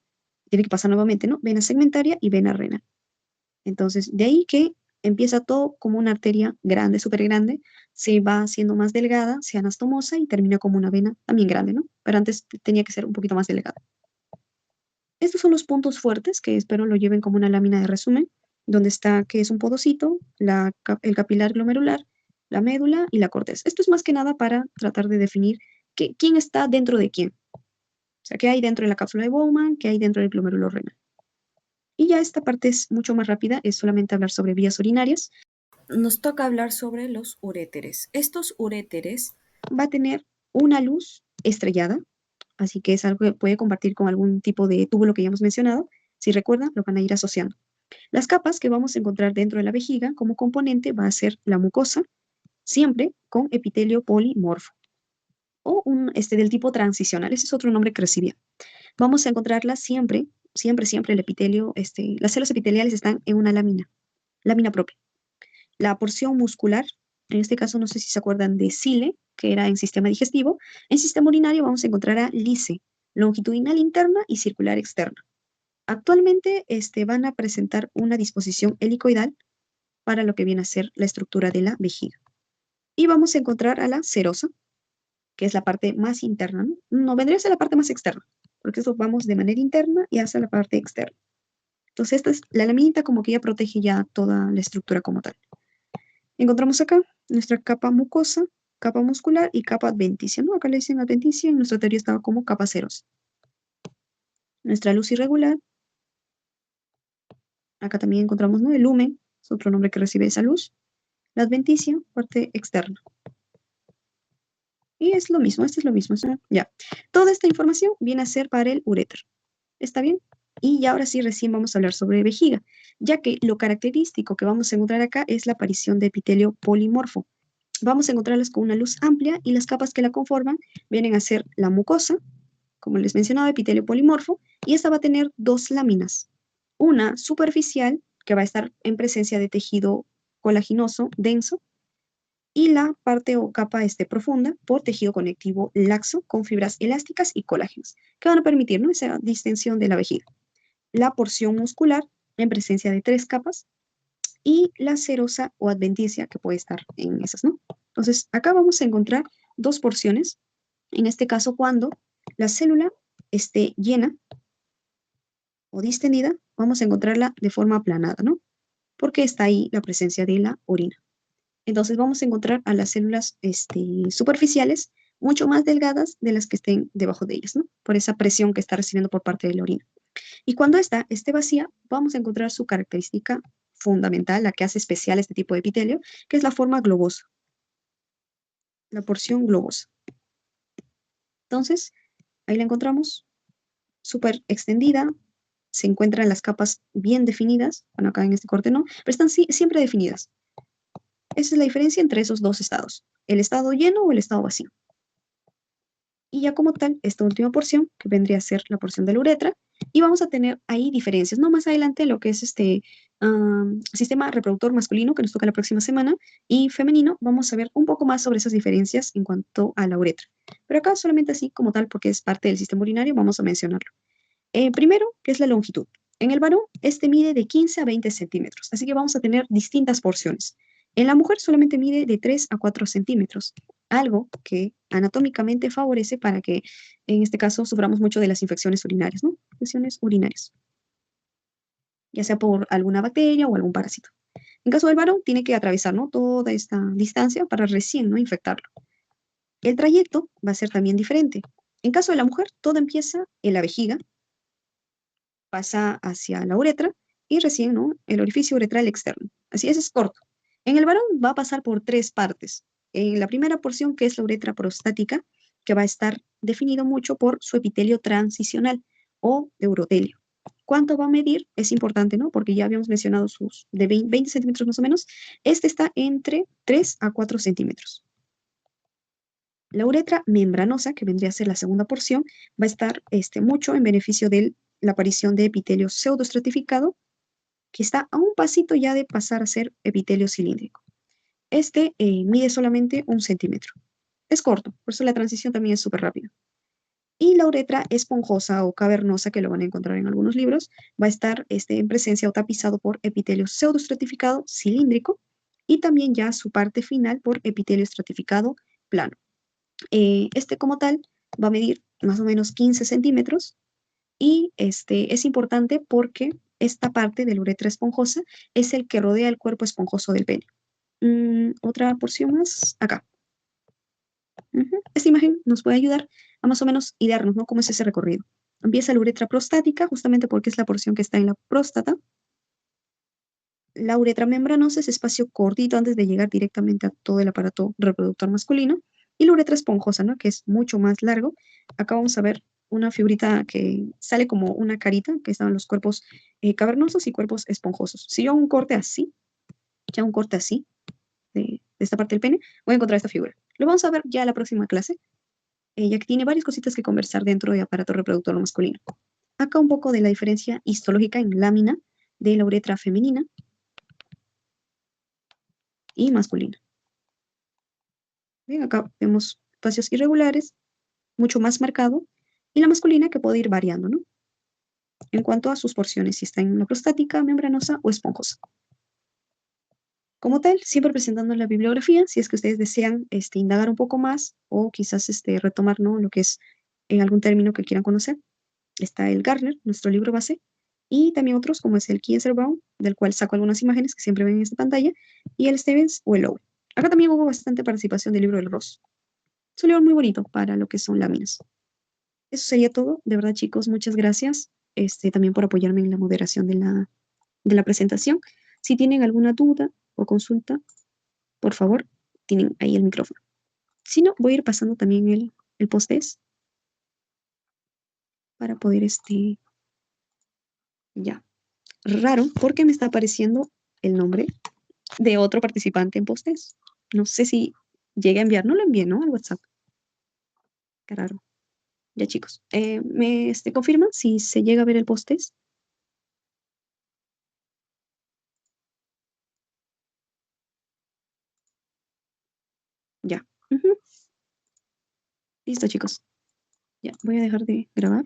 tiene que pasar nuevamente, ¿no?, vena segmentaria y vena renal. Entonces, de ahí que empieza todo como una arteria grande, súper grande, se va haciendo más delgada, se anastomosa y termina como una vena también grande, ¿no? Pero antes tenía que ser un poquito más delgada. Estos son los puntos fuertes que espero lo lleven como una lámina de resumen, donde está que es un podocito, el capilar glomerular, la médula y la corteza. Esto es más que nada para tratar de definir quién está dentro de quién. O sea, qué hay dentro de la cápsula de Bowman, qué hay dentro del glomérulo renal. Y ya esta parte es mucho más rápida, es solamente hablar sobre vías urinarias. Nos toca hablar sobre los uréteres. Estos uréteres va a tener una luz estrellada, así que es algo que puede compartir con algún tipo de túbulo que ya hemos mencionado. Si recuerdan, lo van a ir asociando. Las capas que vamos a encontrar dentro de la vejiga como componente va a ser la mucosa, siempre con epitelio polimorfo, o del tipo transicional. Ese es otro nombre que recibía. Vamos a encontrarla siempre, siempre, siempre el epitelio, las células epiteliales están en una lámina propia. La porción muscular, en este caso no sé si se acuerdan de cile, que era en sistema digestivo. En sistema urinario vamos a encontrar a lice, longitudinal interna y circular externa. Actualmente van a presentar una disposición helicoidal para lo que viene a ser la estructura de la vejiga. Y vamos a encontrar a la serosa, que es la parte más interna, ¿no? No, vendría a ser la parte más externa, porque eso vamos de manera interna y hacia la parte externa. Entonces, esta es la laminita como que ya protege ya toda la estructura como tal. Encontramos acá nuestra capa mucosa, capa muscular y capa adventicia, ¿no? Acá le dicen adventicia, en nuestra teoría estaba como capa serosa. Nuestra luz irregular, acá también encontramos, ¿no?, el lumen, es otro nombre que recibe esa luz. La adventicia, parte externa. Y es lo mismo, esto es lo mismo, ¿sí? Ya. Toda esta información viene a ser para el uréter. ¿Está bien? Y ya ahora sí, recién vamos a hablar sobre vejiga, ya que lo característico que vamos a encontrar acá es la aparición de epitelio polimorfo. Vamos a encontrarlas con una luz amplia y las capas que la conforman vienen a ser la mucosa, como les mencionaba, epitelio polimorfo, y esta va a tener dos láminas. Una superficial, que va a estar en presencia de tejido colaginoso denso, y la parte o capa profunda por tejido conectivo laxo con fibras elásticas y colágenos, que van a permitir, ¿no?, esa distensión de la vejiga. La porción muscular en presencia de tres capas y la serosa o adventicia que puede estar en esas, ¿no? Entonces, acá vamos a encontrar dos porciones. En este caso, cuando la célula esté llena o distendida, vamos a encontrarla de forma aplanada, ¿no? Porque está ahí la presencia de la orina. Entonces vamos a encontrar a las células superficiales mucho más delgadas de las que estén debajo de ellas, ¿no? Por esa presión que está recibiendo por parte de la orina. Y cuando esta esté vacía, vamos a encontrar su característica fundamental, la que hace especial este tipo de epitelio, que es la forma globosa, la porción globosa. Entonces, ahí la encontramos súper extendida, se encuentran las capas bien definidas, bueno, acá en este corte no, pero están siempre definidas. Esa es la diferencia entre esos dos estados, el estado lleno o el estado vacío. Y ya como tal, esta última porción, que vendría a ser la porción de la uretra, y vamos a tener ahí diferencias, ¿no? Más adelante lo que es este sistema reproductor masculino, que nos toca la próxima semana, y femenino, vamos a ver un poco más sobre esas diferencias en cuanto a la uretra. Pero acá solamente así como tal, porque es parte del sistema urinario, vamos a mencionarlo. Primero, ¿qué es la longitud? En el varón, este mide de 15 a 20 centímetros, así que vamos a tener distintas porciones. En la mujer solamente mide de 3 a 4 centímetros, algo que anatómicamente favorece para que, en este caso, suframos mucho de las infecciones urinarias, ¿no? Infecciones urinarias, ya sea por alguna bacteria o algún parásito. En caso del varón, tiene que atravesar, ¿no? Toda esta distancia para recién, ¿no? Infectarlo. El trayecto va a ser también diferente. En caso de la mujer, todo empieza en la vejiga, pasa hacia la uretra y recién, ¿no? El orificio uretral externo. Así es corto. En el varón va a pasar por tres partes. En la primera porción, que es la uretra prostática, que va a estar definido mucho por su epitelio transicional o de urotelio. ¿Cuánto va a medir? Es importante, ¿no? Porque ya habíamos mencionado sus de 20 centímetros más o menos. Este está entre 3 a 4 centímetros. La uretra membranosa, que vendría a ser la segunda porción, va a estar mucho en beneficio de la aparición de epitelio pseudoestratificado, que está a un pasito ya de pasar a ser epitelio cilíndrico. Mide solamente 1 centímetro. Es corto, por eso la transición también es súper rápida. Y la uretra esponjosa o cavernosa, que lo van a encontrar en algunos libros, va a estar en presencia o tapizado por epitelio pseudoestratificado cilíndrico y también ya su parte final por epitelio estratificado plano. Como tal va a medir más o menos 15 centímetros y es importante porque esta parte de la uretra esponjosa es el que rodea el cuerpo esponjoso del pene. Otra porción más, acá. Esta imagen nos puede ayudar a más o menos idearnos, ¿no? Cómo es ese recorrido. Empieza la uretra prostática, justamente porque es la porción que está en la próstata. La uretra membranosa es espacio cortito antes de llegar directamente a todo el aparato reproductor masculino. Y la uretra esponjosa, ¿no? Que es mucho más largo. Acá vamos a ver una figurita que sale como una carita, que están los cuerpos cavernosos y cuerpos esponjosos. Si yo hago un corte así, ya un corte así, de esta parte del pene, voy a encontrar esta figura. Lo vamos a ver ya en la próxima clase, ya que tiene varias cositas que conversar dentro del aparato reproductor masculino. Acá un poco de la diferencia histológica en lámina de la uretra femenina y masculina. Bien, acá vemos espacios irregulares, mucho más marcado, y la masculina que puede ir variando, ¿no? En cuanto a sus porciones, si está en la prostática, membranosa o esponjosa. Como tal, siempre presentando la bibliografía, si es que ustedes desean indagar un poco más o quizás retomar, ¿no? Lo que es en algún término que quieran conocer. Está el Gardner, nuestro libro base, y también otros como es el Kienzer-Brown, del cual saco algunas imágenes que siempre ven en esta pantalla, y el Stevens o el Lowe. Acá también hubo bastante participación del libro del Ross. Es un libro muy bonito para lo que son láminas. Eso sería todo. De verdad, chicos, muchas gracias también por apoyarme en la moderación de la presentación. Si tienen alguna duda o consulta, por favor, tienen ahí el micrófono. Si no, voy a ir pasando también el post-es para poder, ya. Raro, porque me está apareciendo el nombre de otro participante en post-es. No sé si llegué a enviar, no lo envié, ¿no? Al WhatsApp. Qué raro. Ya, chicos. ¿Me confirman si se llega a ver el post-es? Ya. Ujú. Listo, chicos. Ya, voy a dejar de grabar.